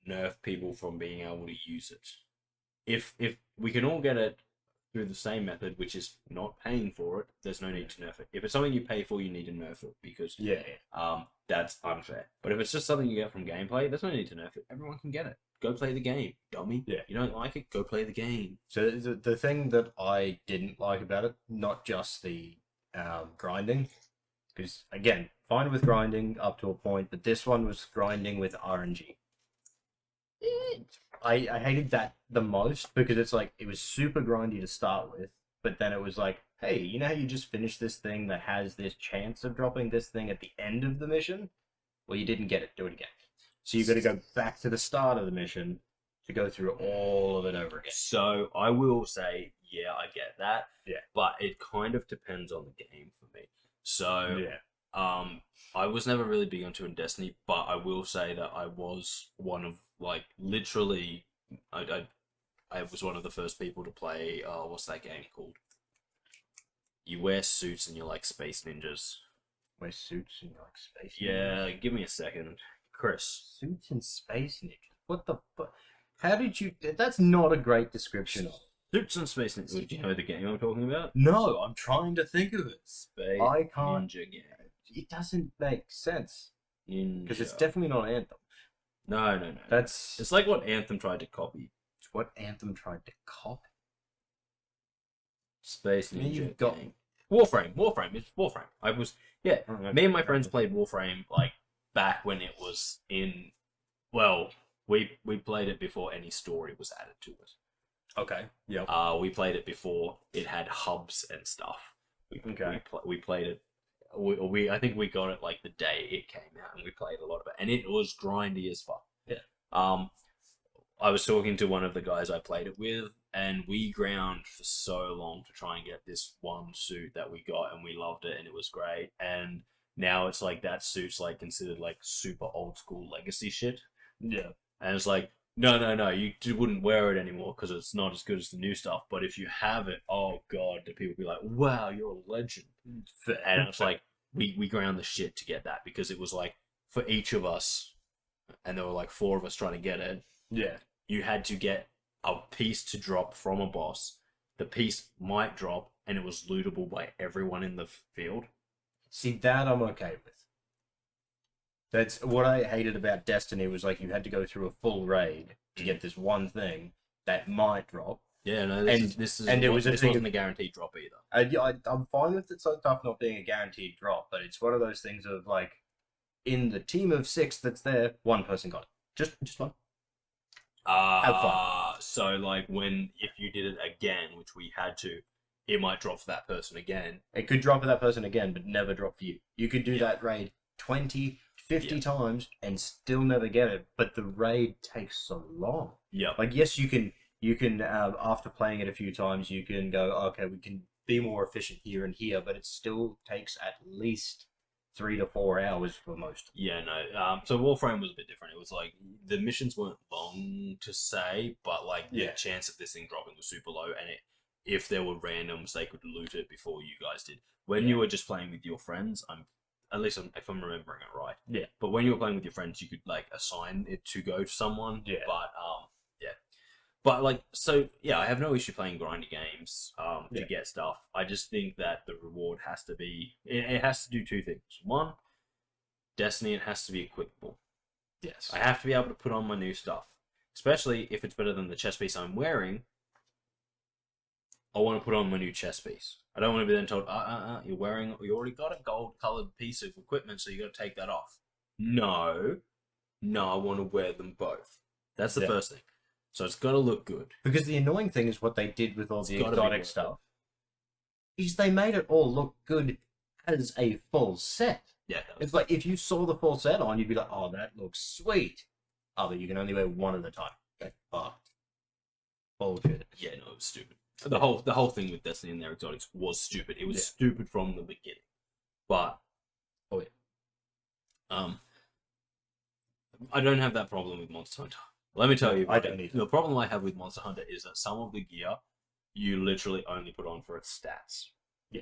nerf people from being able to use it. If we can all get it through the same method, which is not paying for it, there's no need to nerf it. If it's something you pay for, you need to nerf it, because that's unfair. But if it's just something you get from gameplay, there's no need to nerf it. Everyone can get it. Go play the game, dummy. Yeah. You don't like it? Go play the game. So the thing that I didn't like about it, not just the grinding, because again, fine with grinding up to a point, but this one was grinding with RNG. I hated that the most, because it's like, it was super grindy to start with, but then it was like, hey, you know how you just finished this thing that has this chance of dropping this thing at the end of the mission? Well, you didn't get it. Do it again. So you've got to go back to the start of the mission to go through all of it over again. So I will say, yeah, I get that. Yeah. But it kind of depends on the game for me. So I was never really big onto in Destiny, but I will say that I was one of, like, literally, I was one of the first people to play, what's that game called? You wear suits and you're like space ninjas. Wear suits and you're like space ninjas? Yeah, give me a second. Kris. Suits and space ninjas? What the fuck? How did you... That's not a great description of it. Suits and space ninjas. Did you know the game I'm talking about? No, I'm trying to think of it. Space ninja game. It doesn't make sense. Because it's definitely not Anthem. No. It's like what Anthem tried to copy. It's what Anthem tried to copy. Space Ninja game. Warframe. It's Warframe. Me and my friends played Warframe, like, back when it was in... Well, we played it before any story was added to it. Okay, yeah. We played it before it had hubs and stuff. We played it... I think we got it like the day it came out, and we played a lot of it, and it was grindy as fuck. Yeah. I was talking to one of the guys I played it with, and we ground for so long to try and get this one suit that we got, and we loved it, and it was great. And now it's like that suit's like considered like super old school legacy shit. Yeah. And it's like, no, you wouldn't wear it anymore because it's not as good as the new stuff. But if you have it, oh god, do people be like, wow, you're a legend. And it's like, we ground the shit to get that, because it was like, for each of us, and there were like 4 of us trying to get it. Yeah. You had to get a piece to drop from a boss. The piece might drop, and it was lootable by everyone in the field. See, that I'm okay with. That's what I hated about Destiny, was like, you had to go through a full raid to get this one thing that might drop. Yeah, no, this wasn't a guaranteed drop either. I'm fine with it stuff not being a guaranteed drop, but it's one of those things of like, in the team of 6 that's there, 1 person got it. Just one. Have fun. So like if you did it again, which we had to, it might drop for that person again. It could drop for that person again, but never drop for you. You could do that raid 20, 50 times and still never get it, but the raid takes so long. Yeah. Like, yes, you can after playing it a few times, you can go, okay, we can be more efficient here and here, but it still takes at least 3 to 4 hours for most. Yeah, no. So Warframe was a bit different. It was like the missions weren't long to say, but like the chance of this thing dropping was super low, and if there were randoms, they could loot it before you guys did. When you were just playing with your friends, if I'm remembering it right. Yeah. But when you were playing with your friends, you could like assign it to go to someone. Yeah. But But like, so yeah, I have no issue playing grindy games to get stuff. I just think that the reward has to be, it has to do two things. One, Destiny, it has to be equipable. Yes. I have to be able to put on my new stuff, especially if it's better than the chest piece I'm wearing. I want to put on my new chest piece. I don't want to be then told, you already got a gold-colored piece of equipment, so you got to take that off. No, I want to wear them both. That's the first thing. So it's got to look good. Because the annoying thing is what they did with all the exotic stuff. Is they made it all look good as a full set. Yeah. It's like, if you saw the full set on, you'd be like, oh, that looks sweet. Oh, but you can only wear one at a time. Okay, fucked. Bullshit. Yeah, no, it was stupid. The whole thing with Destiny and their exotics was stupid. It was stupid from the beginning. But I don't have that problem with Monster Hunter. Let me tell you, I don't either. The problem I have with Monster Hunter is that some of the gear you literally only put on for its stats. Yeah.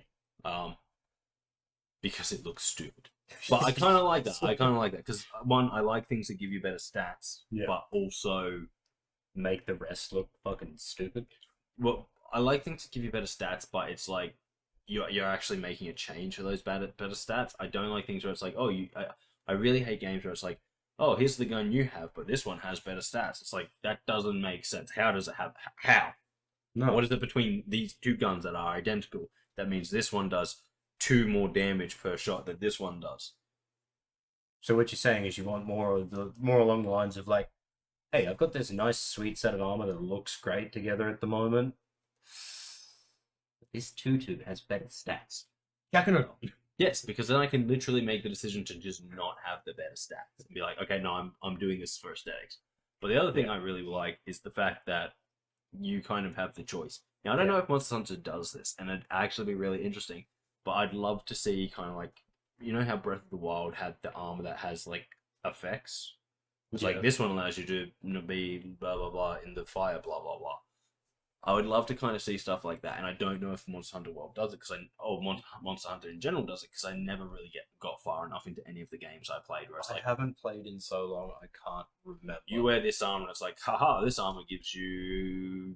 Because it looks stupid. But I kind of like that. Because one, I like things that give you better stats, but also make the rest look fucking stupid. Well, I like things that give you better stats, but it's like you're actually making a change for those better stats. I don't like things where it's like, I really hate games where it's like, oh, here's the gun you have, but this one has better stats. It's like, that doesn't make sense. How does it have... How? No. What is it between these two guns that are identical? That means this one does 2 more damage per shot than this one does. So what you're saying is you want more along the lines of like, hey, I've got this nice sweet set of armor that looks great together at the moment. This tutu has better stats. Checking it on. Yes, because then I can literally make the decision to just not have the better stats and be like, okay, no, I'm doing this for aesthetics. But the other thing I really like is the fact that you kind of have the choice. Now, I don't know if Monster Hunter does this, and it'd actually be really interesting, but I'd love to see kind of like, you know how Breath of the Wild had the armor that has like effects? It's like, this one allows you to be blah, blah, blah in the fire, blah, blah, blah. I would love to kind of see stuff like that, and I don't know if Monster Hunter World does it, Monster Hunter in general does it, because I never really got far enough into any of the games I played. Where it's I haven't played in so long, I can't remember. You wear this armor, and it's like, haha, this armor gives you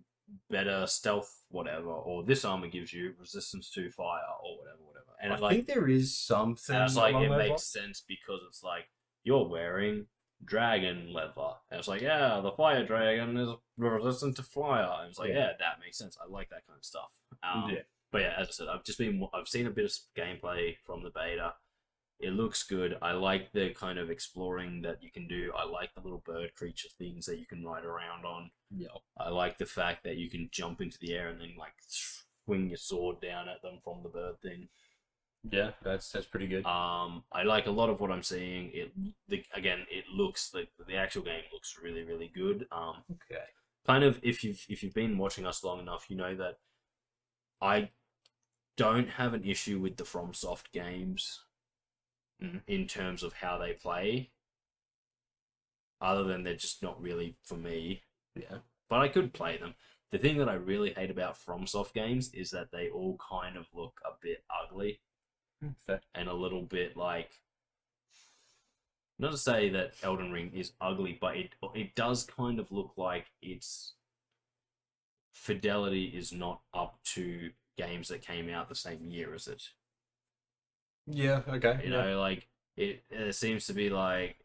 better stealth, whatever, or this armor gives you resistance to fire, or whatever. And I think there is something. And it's like, it makes sense because it's like, you're wearing dragon leather. And it's like, yeah, the fire dragon is resistant to fire. And it's like, yeah, that makes sense. I like that kind of stuff. But yeah, as I said, I've seen a bit of gameplay from the beta. It looks good. I like the kind of exploring that you can do. I like the little bird creature things that you can ride around on. Yeah. I like the fact that you can jump into the air and then like swing your sword down at them from the bird thing. Yeah, that's pretty good. I like a lot of what I'm seeing. It looks like the actual game looks really, really good. Okay. Kind of, if you've been watching us long enough, you know that I don't have an issue with the FromSoft games in terms of how they play. Other than they're just not really for me. Yeah. But I could play them. The thing that I really hate about FromSoft games is that they all kind of look a bit ugly. Fair. And a little bit like, not to say that Elden Ring is ugly, but it does kind of look like its fidelity is not up to games that came out the same year as it. Yeah, okay. You know, like, it seems to be like,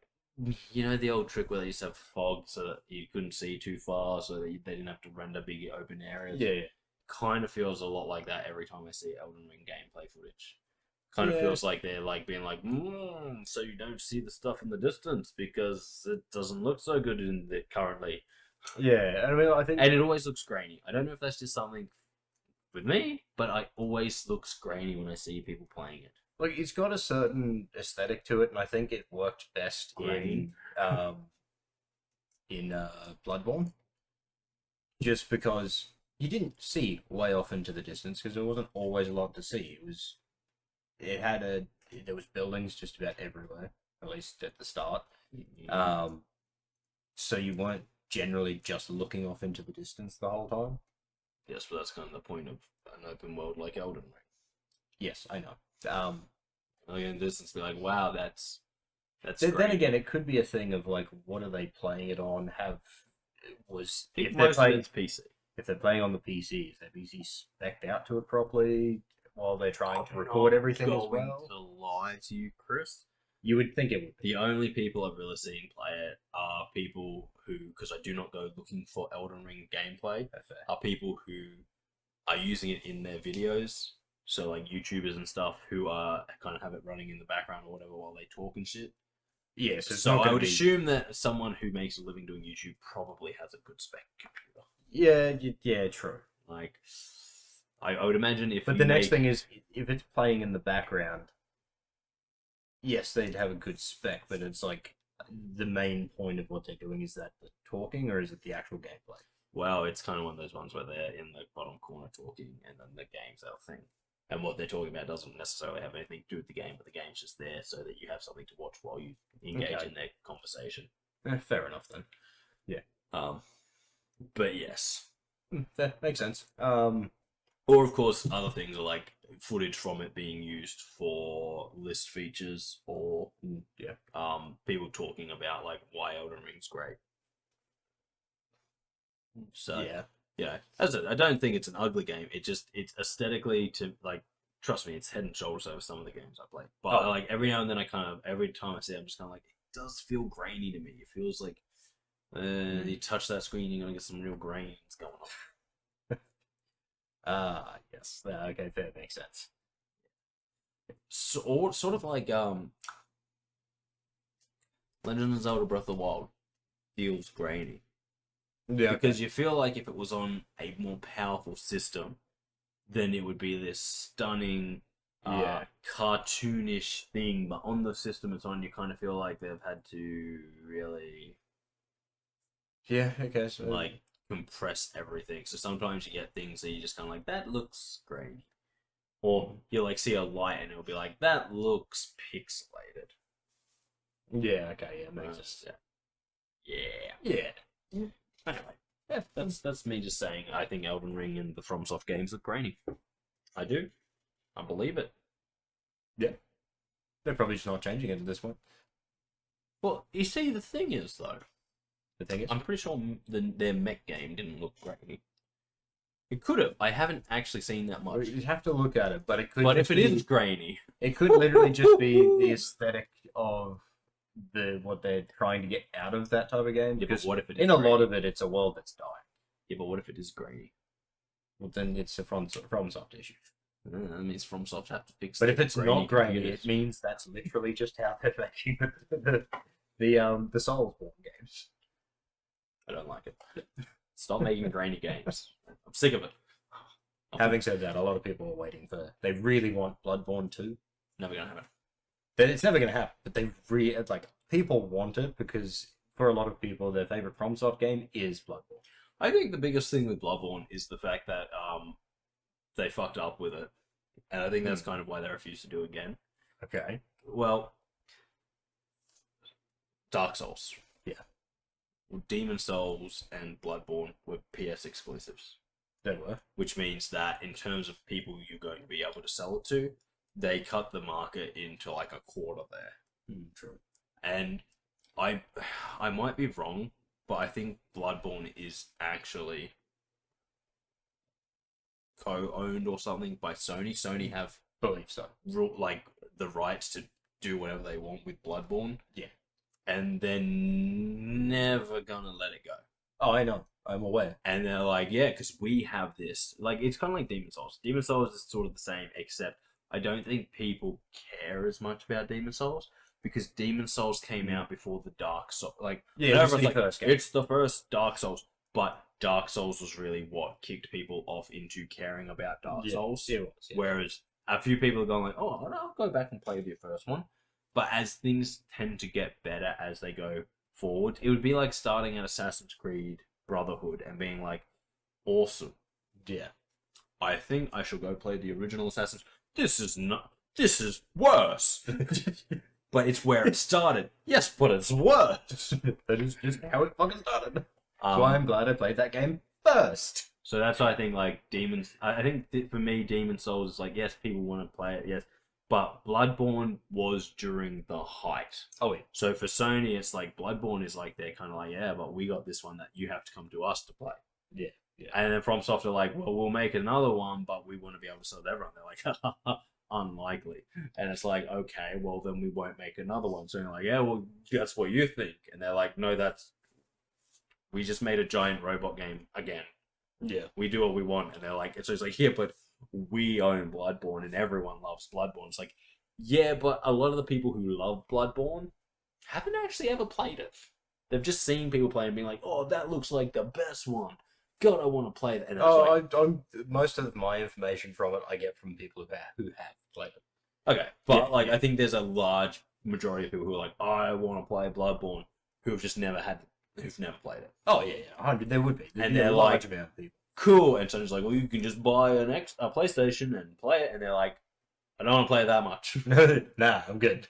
you know, the old trick where they used to have fog so that you couldn't see too far, so that they didn't have to render big open areas. Yeah. Kind of feels a lot like that every time I see Elden Ring gameplay footage. Kind of feels like they're like being like, so you don't see the stuff in the distance because it doesn't look so good in it currently. Yeah, I mean, I think... And it always looks grainy. I don't know if that's just something with me, but it always looks grainy when I see people playing it. Like, it's got a certain aesthetic to it, and I think it worked best in Bloodborne. Just because you didn't see way off into the distance, because there wasn't always a lot to see. There was buildings just about everywhere, at least at the start. Mm-hmm. So you weren't generally just looking off into the distance the whole time. Yes, but that's kind of the point of an open world like Elden Ring. Yes, I know. Like in distance, be like, wow, that's. Then again, it could be a thing of like, what are they playing it on? If most of it's PC. If they're playing on the PC, is their PC spec'd out to it properly while they're trying to record everything as well? To lie to you, Kris. You would think it would be. The only people I've really seen play it are people who, because I do not go looking for Elden Ring gameplay, are people who are using it in their videos. So like YouTubers and stuff who kind of have it running in the background or whatever while they talk and shit. Yes, so I would assume that someone who makes a living doing YouTube probably has a good spec computer. Yeah, true. Like, I would imagine if. But the next thing is, if it's playing in the background, yes, they'd have a good spec, but it's like the main point of what they're doing is that the talking, or is it the actual gameplay? Well, it's kind of one of those ones where they're in the bottom corner talking, and then the game's our thing. And what they're talking about doesn't necessarily have anything to do with the game, but the game's just there so that you have something to watch while you engage in their conversation. Fair enough then. Yeah. But yes. That makes sense. Or, of course, other things are like footage from it being used for list features or people talking about like why Elden Ring's great. So, yeah, as I said, I don't think it's an ugly game. It's aesthetically trust me, it's head and shoulders over some of the games I play. But like every now and then every time I see it, I'm just kind of like, it does feel grainy to me. It feels like you touch that screen, you're going to get some real grains going on. Yes. Okay, that makes sense. So, sort of like Legend of Zelda Breath of the Wild feels grainy. Yeah, because you feel like if it was on a more powerful system, then it would be this stunning, cartoonish thing. But on the system it's on, you kind of feel like they've had to really, so like compress everything. So sometimes you get things that you just kind of like, that looks grainy, or you like see a light and it'll be like, that looks pixelated. Yeah. Okay. Yeah. Makes sense. Yeah. Anyway, that's me just saying I think Elden Ring and the FromSoft games look grainy. I do. I believe it. Yeah. They're probably just not changing it at this point. Well, you see, the thing is, though... I'm pretty sure their mech game didn't look grainy. It could have. I haven't actually seen that much. You'd have to look at it, but it could. But if it is grainy... It could literally just be the aesthetic of what they're trying to get out of that type of game. Yeah, but what if it is in grainy? A lot of it, it's a world that's dying. Yeah, but what if it is grainy? Well, then it's a FromSoft issue. That means FromSoft have to fix it. But if it's not grainy, it means that's literally just how they're making the Soulsborne games. I don't like it. Stop making grainy games. I'm sick of it. Having said that, a lot of people are waiting for... They really want Bloodborne 2. Never gonna happen. It's never going to happen, but people want it because for a lot of people, their favorite FromSoft game is Bloodborne. I think the biggest thing with Bloodborne is the fact that they fucked up with it, and I think that's kind of why they refuse to do it again. Okay. Well, Dark Souls. Yeah. Well, Demon Souls and Bloodborne were PS exclusives. They were. Which means that in terms of people you're going to be able to sell it to, they cut the market into like a quarter there. True. And I might be wrong, but I think Bloodborne is actually co-owned or something by Sony. Sony have believe so. Like the rights to do whatever they want with Bloodborne. Yeah. And they're never gonna let it go. Oh, I know. I'm aware. And they're like, yeah, because we have this. Like, it's kind of like Demon Souls. Demon Souls is sort of the same, except I don't think people care as much about Demon Souls because Demon Souls came out before the Dark Souls. Like, yeah, it's the first game. It's the first Dark Souls. but Dark Souls was really what kicked people off into caring about Dark Souls. It was, yeah. Whereas a few people are going like, oh, I'll go back and play the first one. But as things tend to get better as they go forward, it would be like starting at Assassin's Creed Brotherhood and being like, awesome. Yeah. I think I shall go play the original Assassin's. This is worse. But it's where it started. Yes, but it's worse. That is just how it fucking started. That's why I'm glad I played that game first. So that's why I think like I think for me, Demon Souls is like, yes, people want to play it, yes, but Bloodborne was during the height. Oh yeah. So for Sony, it's like Bloodborne is like they're kind of like, yeah, but we got this one that you have to come to us to play. Yeah. Yeah. And then FromSoft are like, well, we'll make another one, but we want to be able to sell to everyone. They're like, unlikely. And it's like, okay, well then we won't make another one. So you're like, yeah, well that's what you think. And they're like, no, we just made a giant robot game again. Yeah. We do what we want. And they're like, so it's like, yeah, but we own Bloodborne and everyone loves Bloodborne. It's like, yeah, but a lot of the people who love Bloodborne haven't actually ever played it. They've just seen people play and being like, oh, that looks like the best one. God, I want to play that. And I'm most of my information from it I get from people who have played it. Okay, but I think there's a large majority of people who are like, I want to play Bloodborne, who've never played it. Oh yeah, 100. There would be, and they're like, amount of people. Cool. And so it's like, well, you can just buy a PlayStation and play it. And they're like, I don't want to play it that much. Nah, I'm good.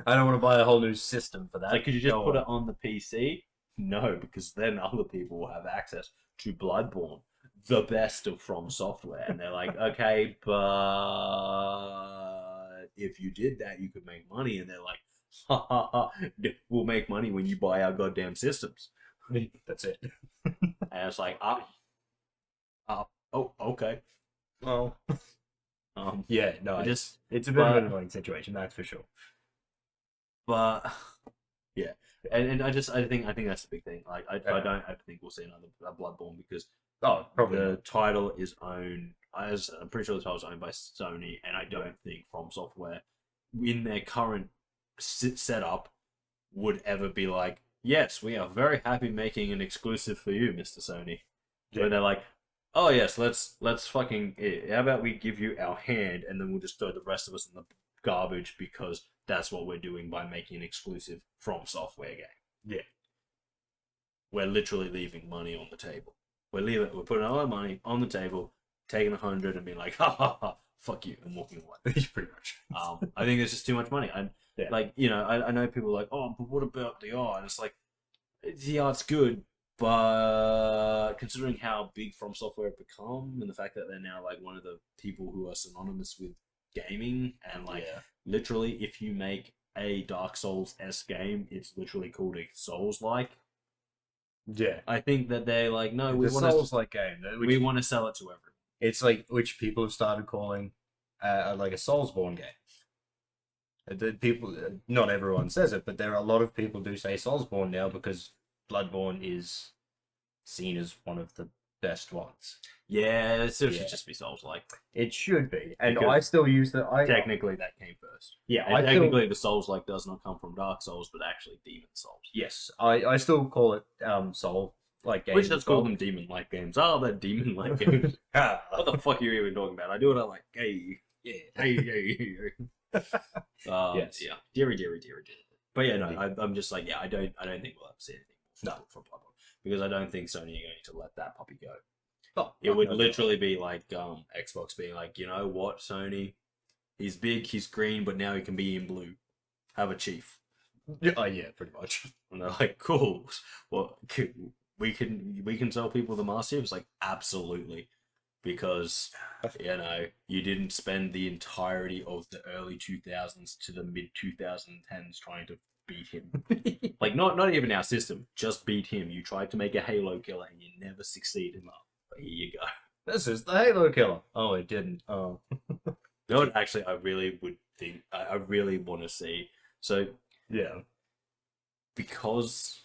I don't want to buy a whole new system for that. It's like, could you just put it on the PC? No, because then other people will have access to Bloodborne, the best of From Software. And they're like, okay, but if you did that, you could make money. And they're like, ha ha ha, we'll make money when you buy our goddamn systems. That's it. And it's like, oh, okay. Well, yeah, no, it's a bit of an annoying situation, that's for sure. But yeah, and I think that's the big thing. Like, I don't think we'll see another Bloodborne because probably the title is owned. I'm pretty sure the title is owned by Sony, and I don't think From Software, in their current setup, would ever be like, yes, we are very happy making an exclusive for you, Mr. Sony. Yeah. Where they're like, oh yes, let's fucking, how about we give you our hand and then we'll just throw the rest of us in the garbage because that's what we're doing by making an exclusive From Software game. Yeah. We're literally leaving money on the table. We're putting all our money on the table, taking 100 and being like, ha ha ha, fuck you, and walking away. Pretty much. I think there's just too much money. Like, you know, I know people are like, oh, but what about the art? And it's like, the art's good, but considering how big From Software have become and the fact that they're now like one of the people who are synonymous with gaming and like literally if you make a Dark Souls-esque game, it's literally called a Souls-like. Yeah. I think that they're like, no, we want Souls-like game. We want to sell it to everyone. It's like, which people have started calling like a Soulsborne game. The people, not everyone says it, but there are a lot of people do say Soulsborne now because Bloodborne is seen as one of the best ones. Yeah, it still should just be Souls-like. It should be, and because I still use the. Technically, that came first. Yeah, technically the Souls-like does not come from Dark Souls, but actually Demon Souls. Yes, I still call it Soul-like games. Which let's call them Demon-like games. Oh, they're Demon-like games. What the fuck are you even talking about? I do what I like. Hey, hey. Yes. Yeah, dearie. But yeah, no, I'm just like, I don't think we'll ever see anything from Bloodborne because I don't think Sony are going to let that puppy go. It would literally be like Xbox being like, you know what, Sony, he's big, he's green, but now he can be in blue. Have a chief. Oh yeah, pretty much. And they're like, cool. Well, we can sell people the Master Chief. It's like, absolutely. Because, you know, you didn't spend the entirety of the early 2000s to the mid 2010s trying to beat him. Like, not even our system, just beat him. You tried to make a Halo killer and you never succeeded. But here you go. This is the Halo killer. Oh, it didn't. Oh. No, actually, I really would think, I really want to see. So, yeah. Because...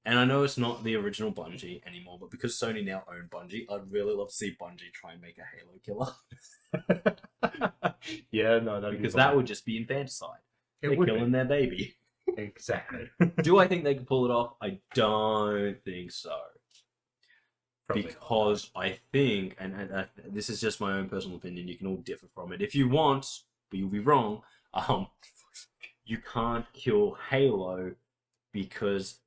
And I know it's not the original Bungie anymore, but because Sony now own Bungie, I'd really love to see Bungie try and make a Halo killer. Yeah, no, because that would just be infanticide. They're killing their baby. Exactly. Do I think they could pull it off? I don't think so. because I think, and this is just my own personal opinion, you can all differ from it if you want, but you'll be wrong. You can't kill Halo because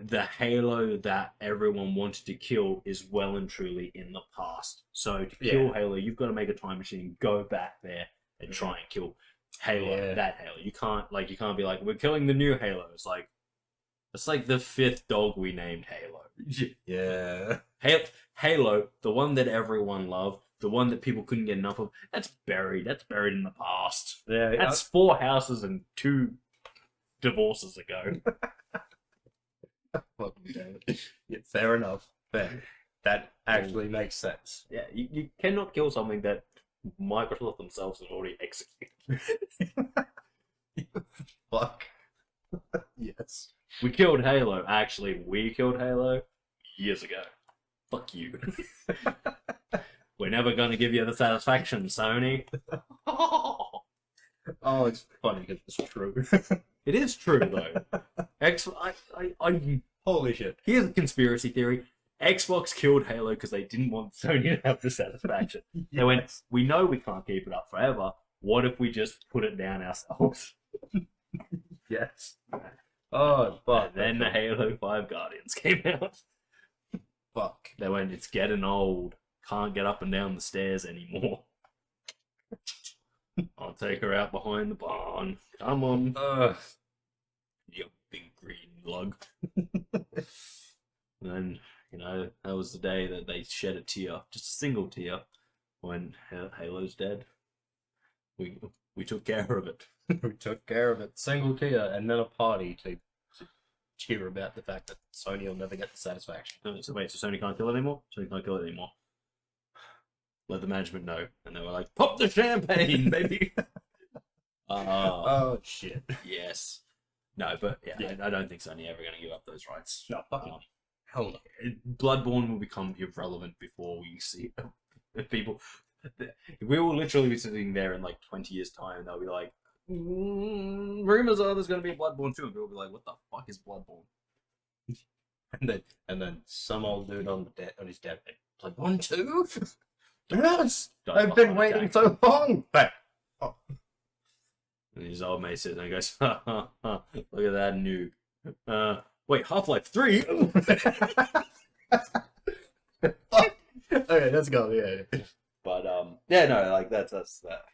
the Halo that everyone wanted to kill is well and truly in the past. So to kill Halo, you've got to make a time machine, go back there, and try and kill Halo. That Halo. You can't be like, we're killing the new Halo. It's like the 5th dog we named Halo. Yeah. Halo, the one that everyone loved, the one that people couldn't get enough of, that's buried. That's buried in the past. Yeah. That's 4 houses and 2 divorces ago. Yeah, fair enough. Fair. That actually makes sense. Yeah, you cannot kill something that Microsoft themselves have already executed. Fuck. Yes. We killed Halo. Actually, we killed Halo years ago. Fuck you. We're never going to give you the satisfaction, Sony. Oh, it's funny because it's true. It is true, though. Holy shit. Here's a conspiracy theory. Xbox killed Halo because they didn't want Sony to have the satisfaction. They went, we know we can't keep it up forever. What if we just put it down ourselves? Yes. Oh, fuck. And then the Halo 5 Guardians came out. Fuck. They went, it's getting old. Can't get up and down the stairs anymore. I'll take her out behind the barn. Come on. You big green lug. And then, that was the day that they shed a tear. Just a single tear. When Halo's dead. We took care of it. We took care of it. Single tear, and then a party to cheer about the fact that Sony will never get the satisfaction. So wait, so Sony can't kill it anymore? Sony can't kill it anymore. Let the management know. And they were like, pop the champagne, baby! Oh, shit. Yes. No, but I don't think Sony ever going to give up those rights. No, fucking hell no. Bloodborne will become irrelevant before we see people. We will literally be sitting there in like 20 years' time, and they'll be like, rumors are there's going to be a Bloodborne 2, and people will be like, what the fuck is Bloodborne? And then some old dude on his deathbed, Bloodborne 2? Yes! I've been waiting so long! Back. Oh. And his old mate sits there and goes, ha ha ha, look at that noob. Wait, Half-Life 3? Okay, let's go, yeah. But, no, like, that's that.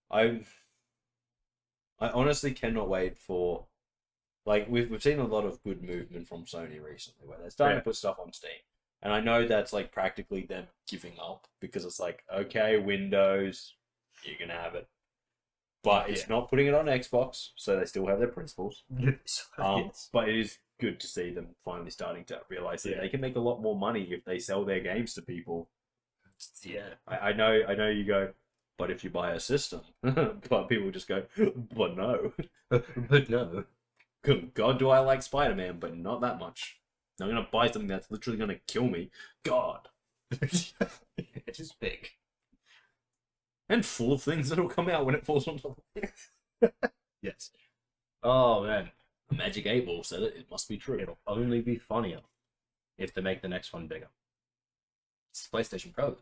I honestly cannot wait for, like, we've seen a lot of good movement from Sony recently, where they're starting to put stuff on Steam. And I know that's, like, practically them giving up, because it's like, okay, Windows, you can have it. But it's not putting it on Xbox, so they still have their principles. Yes. But it is good to see them finally starting to realize that they can make a lot more money if they sell their games to people. Yeah. I know you go, but if you buy a system, but people just go, but no. But no. God, do I like Spider-Man, but not that much. I'm going to buy something that's literally going to kill me. God. It is big. And full of things that'll come out when it falls on top of it. Yes. Oh, man. A Magic 8 Ball said it. It must be true. It'll only be funnier if they make the next one bigger. It's the PlayStation Pro.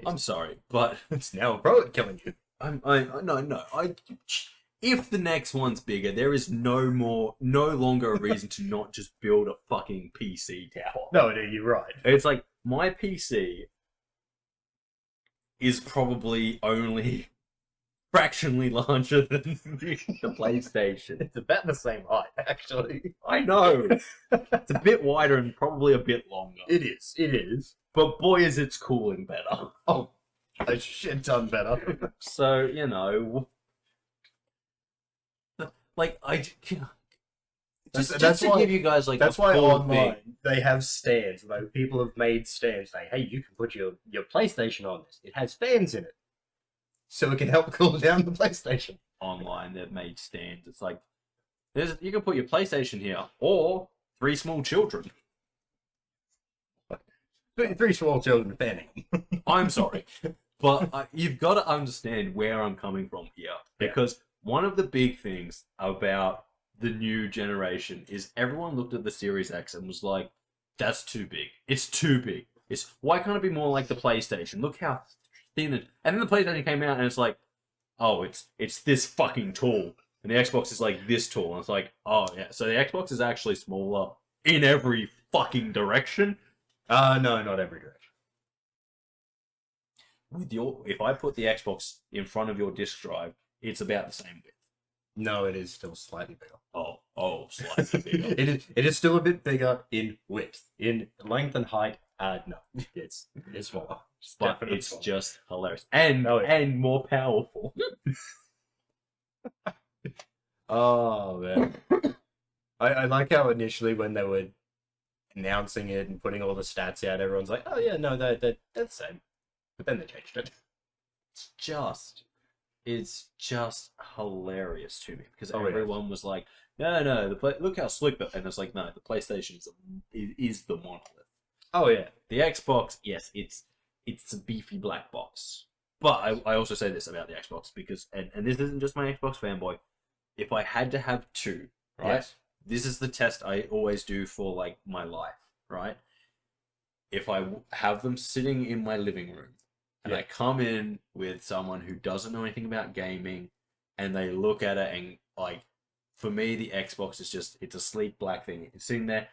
I'm sorry, but it's now a Pro killing you. No. If the next one's bigger, there is no longer a reason to not just build a fucking PC tower. No, you're right. It's like, my PC is probably only fractionally larger than the PlayStation. It's about the same height, actually. I know. It's a bit wider and probably a bit longer. It is. But boy, is its cooling better. Oh, a shit ton better. So, like, just to give you guys, like, that's why online thing. They have stands. Like, people have made stands saying, hey, you can put your PlayStation on this. It has fans in it. So it can help cool down the PlayStation. Online, they've made stands. It's like, you can put your PlayStation here, or 3 small children. 3 small children fanning. I'm sorry. But you've got to understand where I'm coming from here. Because one of the big things about the new generation is everyone looked at the Series X and was like, "That's too big. It's too big. Why can't it be more like the PlayStation? Look how thin it." And then the PlayStation came out and it's like, "Oh, it's this fucking tall." And the Xbox is like this tall. And it's like, oh yeah. So the Xbox is actually smaller in every fucking direction. No, not every direction. If I put the Xbox in front of your disk drive, it's about the same width. No, it is still slightly bigger. Oh, slightly bigger. It is still a bit bigger in width. In length and height, no, it's smaller. But it's just hilarious and more powerful. Oh man, I like how initially when they were announcing it and putting all the stats out, everyone's like, "Oh yeah, no, they're the same," but then they changed it. It's just hilarious to me because everyone was like, "No, look how slick that," and it's like, "No, the PlayStation is the monolith." Oh yeah, the Xbox, yes, it's a beefy black box. But I also say this about the Xbox because, and this isn't just my Xbox fanboy. If I had to have two, right? Yes. This is the test I always do for like my life, right? If I have them sitting in my living room and I come in with someone who doesn't know anything about gaming and they look at it and like, for me, the Xbox is just, it's a sleek black thing. It's sitting there,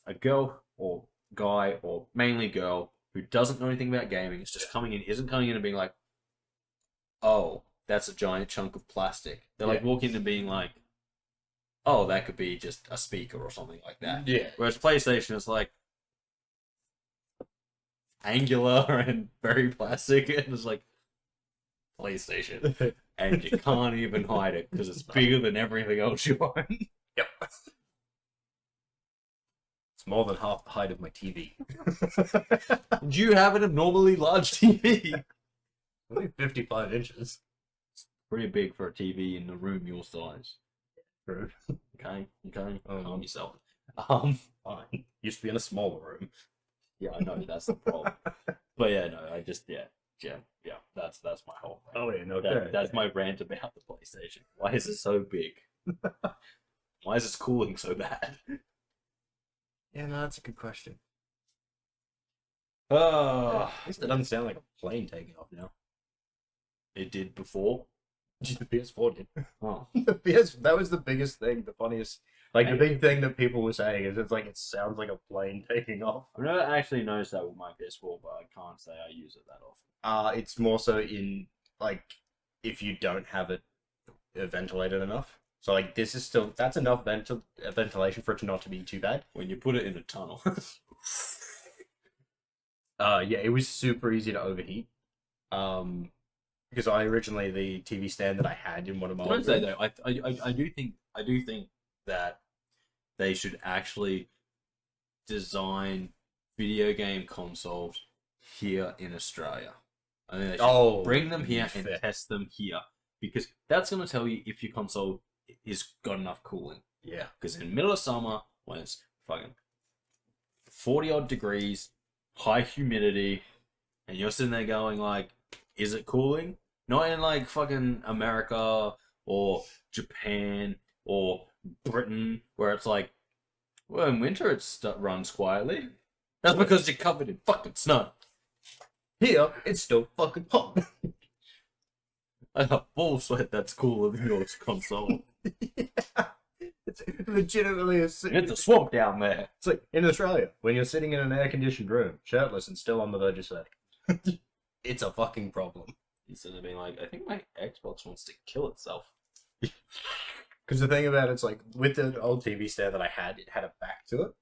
a girl or guy or mainly girl who doesn't know anything about gaming is just isn't coming in and being like, oh, that's a giant chunk of plastic. They're like walking and being like, oh, that could be just a speaker or something like that. Yeah. Whereas PlayStation is like angular and very plastic, and it's like PlayStation, and you can't even hide it because it's bigger than everything else you own. Yep. It's more than half the height of my TV. Do you have an abnormally large TV? Only 55 inches. Pretty big for a TV in a room your size. True. Okay. Calm yourself. Fine. Used to be in a smaller room. Yeah, I know that's the problem. But yeah, no, I just that's my whole thing. Oh yeah, no, that's my rant about the PlayStation. Why is it so big? Why is its cooling so bad? Yeah, no, that's a good question. At least it doesn't sound like a plane taking off now. It did before. The PS4 did. Oh. That was the biggest thing, the funniest. Like, the big thing that people were saying is it's like it sounds like a plane taking off. I've never actually noticed that with my PS4, but I can't say I use it that often. It's more so in, like, if you don't have it ventilated enough. So, like, that's enough ventilation for it to not to be too bad. When you put it in a tunnel. Yeah, it was super easy to overheat. Because the TV stand that I had in one of my old rooms. Though, I do think that they should actually design video game consoles here in Australia. I think they should bring them here and test them here because that's going to tell you if your console is got enough cooling. Yeah. Because in the middle of summer, when it's fucking 40 odd degrees, high humidity, and you're sitting there going like, is it cooling? Not in like fucking America or Japan or Britain, where it's like, well, in winter it runs quietly. That's because you're covered in fucking snow. Here, it's still fucking hot. I got full sweat that's cooler than your console. Yeah. It's legitimately it's a swamp down there. It's like in Australia, when you're sitting in an air-conditioned room, shirtless and still on the verge of sweating. It's a fucking problem. Instead of being like, I think my Xbox wants to kill itself. Because the thing about it's like, with the old TV stand that I had, it had a back to it.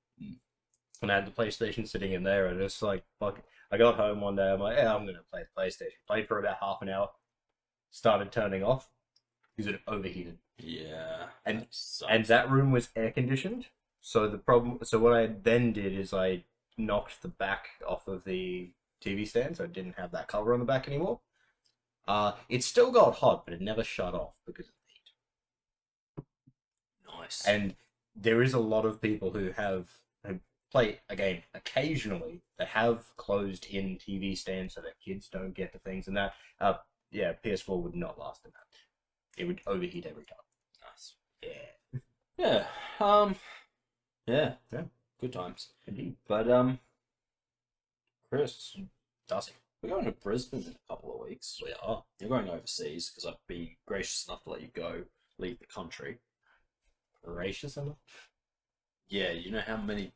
And I had the PlayStation sitting in there, and it's like, fuck. I got home one day, I'm like, yeah, I'm going to play the PlayStation. Played for about half an hour. Started turning off. Because it overheated. Yeah. And that room was air-conditioned. So what I then did is I knocked the back off of the TV stand, so it didn't have that cover on the back anymore. It still got hot, but it never shut off because of the heat. Nice. And there is a lot of people who play a game occasionally that have closed-in TV stands so that kids don't get the things and that. Yeah, PS4 would not last in that. It would overheat every time. Nice. Yeah. Yeah. Um. Yeah. Yeah. Good times. Indeed. But Kris, Darcy. we're going to Brisbane in a couple of weeks. We are. You're going overseas because I've been gracious enough to let you go leave the country. Gracious enough? Yeah, you know how many.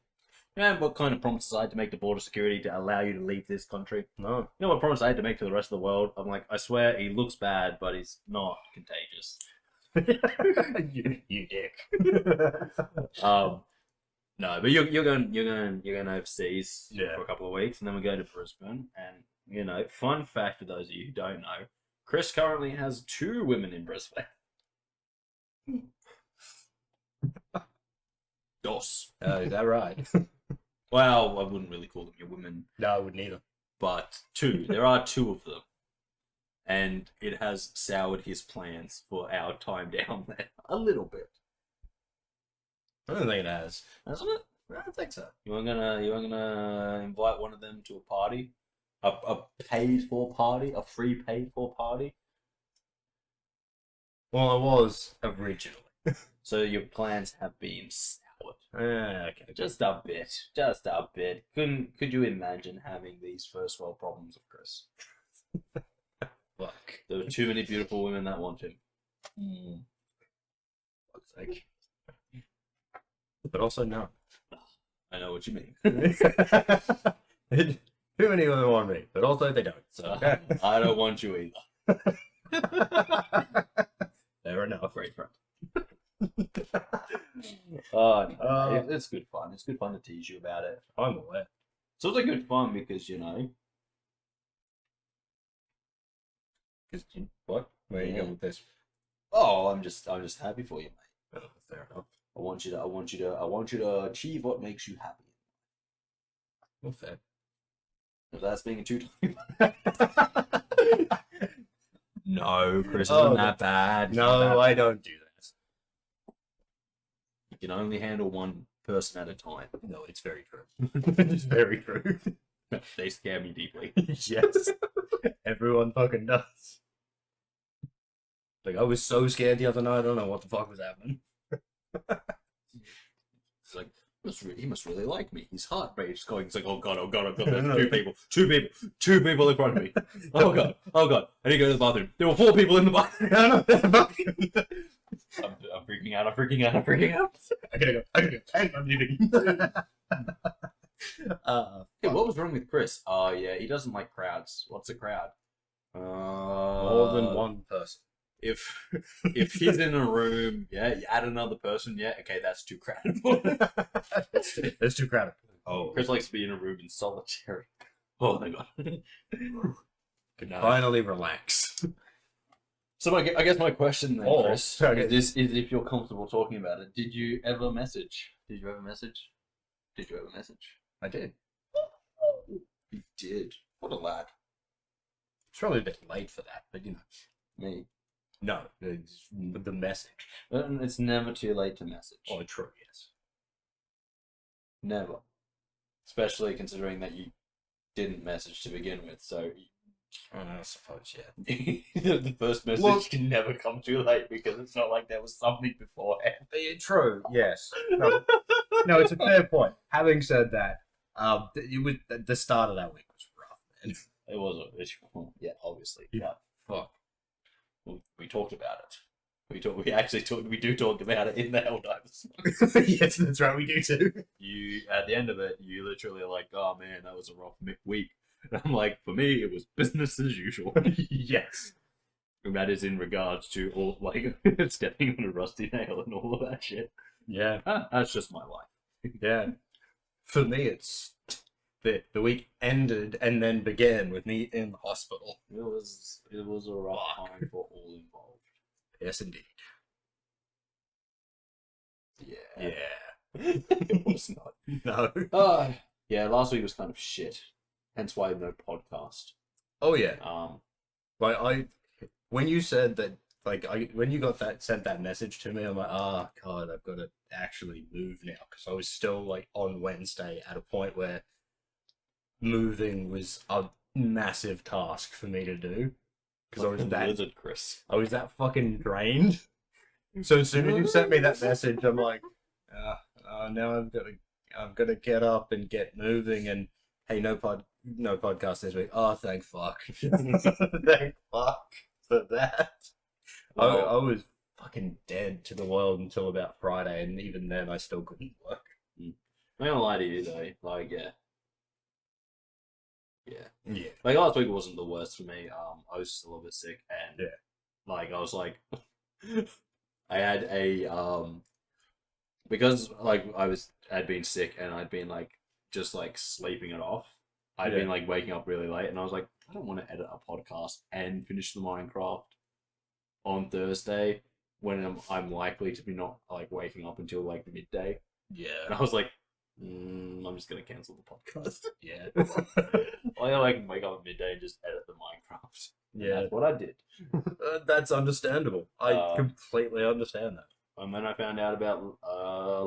You know what kind of promises I had to make to border security to allow you to leave this country? No. You know what promise I had to make to the rest of the world? I'm like, I swear he looks bad, but he's not contagious. you dick. No, but you're going overseas Yeah. for a couple of weeks, and then we go to Brisbane. And fun fact for those of you who don't know, Kris currently has 2 women in Brisbane. Dos. Is that right? Well, I wouldn't really call them your women, No, I wouldn't either. but 2. There are 2 of them, and it has soured his plans for our time down there a little bit, I don't think it has. hasn't it? I don't think so. You weren't gonna invite one of them to a party, a paid for party, a free paid for party. Well, I was originally. So your plans have been soured. Okay. Just a bit. Just a bit. Could you imagine having these first world problems of Kris? Fuck. There were too many beautiful women that want him. Fuck's sake. But also no. I know what you mean. Too many women want me, but also they don't. So I don't want you either. fair enough. Great friend. It's good fun. It's good fun to tease you about it. I'm aware. It's also good fun because What? Where are you Yeah. going with this? Oh, I'm just happy for you, mate. Oh, fair enough. I want you to achieve what makes you happy. Well, fair. If that's being a two-time. No, Kris isn't that bad. No, I don't do that. You can only handle one person at a time. No, it's very true. It's very true. They scare me deeply. Yes. Everyone fucking does. Like, I was so scared the other night, I don't know what the fuck was happening. It's like, he must really like me. His heart rate is going. It's like, oh god, there's two people in front of me. Oh god, I need to go to the bathroom. There were 4 people in the bathroom. I'm freaking out. I gotta go. I'm leaving. Hey, what was wrong with Kris? Oh yeah, he doesn't like crowds. What's a crowd? More than one person. If he's in a room, yeah, you add another person, yeah, okay, that's too crowded. It's too crowded. Oh, Kris likes to be in a room in solitary. Oh my god. Can finally relax. So I guess my question then, Kris, okay. is if you're comfortable talking about it. Did you ever message? I did. You did. What a lad. It's probably a bit late for that, but you know. Me. No, it's the message. It's never too late to message. Oh, true, yes. Never. Especially considering that you didn't message to begin with, so I suppose, yeah. the first message can never come too late because it's not like there was something beforehand. True, yes. No, it's a fair point. Having said that, it was the start of that week was rough, man. It was yeah, obviously. Yeah. Fuck. We talked about it. We talk about it in the Helldivers. Yes, that's right, we do too. You at the end of it, you literally are like, oh man, that was a rough week. And I'm like, for me, it was business as usual. Yes. And that is in regards to all like stepping on a rusty nail and all of that shit. Yeah. That's just my life. Yeah. For me, it's the week ended and then began with me in the hospital. It was a rough time for all involved. Yes, indeed. Yeah. It was not. No. Yeah, last week was kind of shit. Hence why no podcast. Oh yeah. Like when you said that, when you sent that message to me, I'm like, oh god, I've got to actually move now, because I was still like on Wednesday at a point where moving was a massive task for me to do, because I was that lizard, Kris. I was that fucking drained. So as soon as you sent me that message, I'm like, now I've got to get up and get moving. And hey, no podcast this week. Oh, thank fuck. Thank fuck for that. Well, I was fucking dead to the world until about Friday, and even then, I still couldn't work. I'm not gonna lie to you though. Like, yeah. Like last week wasn't the worst for me. I was just a little bit sick, and like I was like, I had a because like had been sick and I'd been like just like sleeping it off. I'd been like waking up really late, and I was like, I don't want to edit a podcast and finish the Minecraft on Thursday when I'm likely to be not like waking up until like midday. Yeah. And I was like, I'm just gonna cancel the podcast. Yeah. I like wake up at midday and just edit the Minecraft. Yeah. That's what I did. That's understandable. I completely understand that. And then I found out about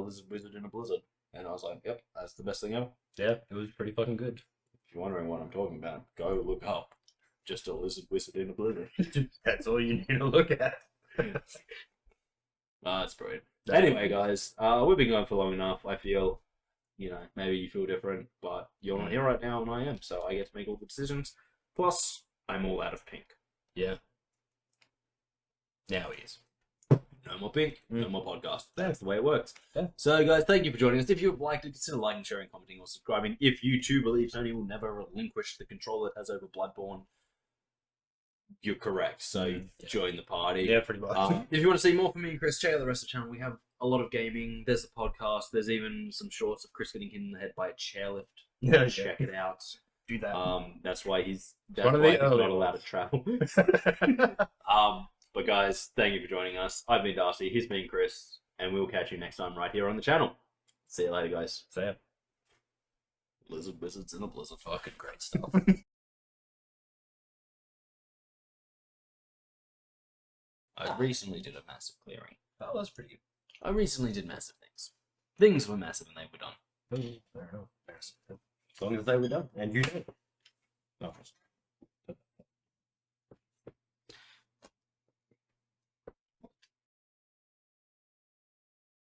Lizard Wizard in a Blizzard, and I was like, yep, that's the best thing ever. Yeah, it was pretty fucking good. If you're wondering what I'm talking about, go look up just a Lizard Wizard in a Blizzard. That's all you need to look at. That's brilliant. Anyway, guys, we've been going for long enough. I feel, maybe you feel different, but you're not here right now, and I am, so I get to make all the decisions. Plus, I'm all out of pink. Yeah. Now he is. No more pink, no more podcast. That's the way it works. Yeah. So, guys, thank you for joining us. If you've liked it, consider liking, sharing, commenting, or subscribing. If you too believe Sony will never relinquish the control it has over Bloodborne, you're correct. So, join the party. Yeah, pretty much. If you want to see more from me and Kris, check out the rest of the channel. We have a lot of gaming. There's the podcast. There's even some shorts of Kris getting hit in the head by a chairlift. Yeah, check it out. Do that. That's why he's One of the not early allowed to travel. But guys, thank you for joining us. I've been Darcy, he's been Kris, and we'll catch you next time right here on the channel. See you later, guys. See ya. Lizard Wizards in a Blizzard. Fucking great stuff. I recently did a massive clearing. Oh, that's pretty good. I recently did massive things. Things were massive and they were done. Fair enough. As long as they were done. And you did. No.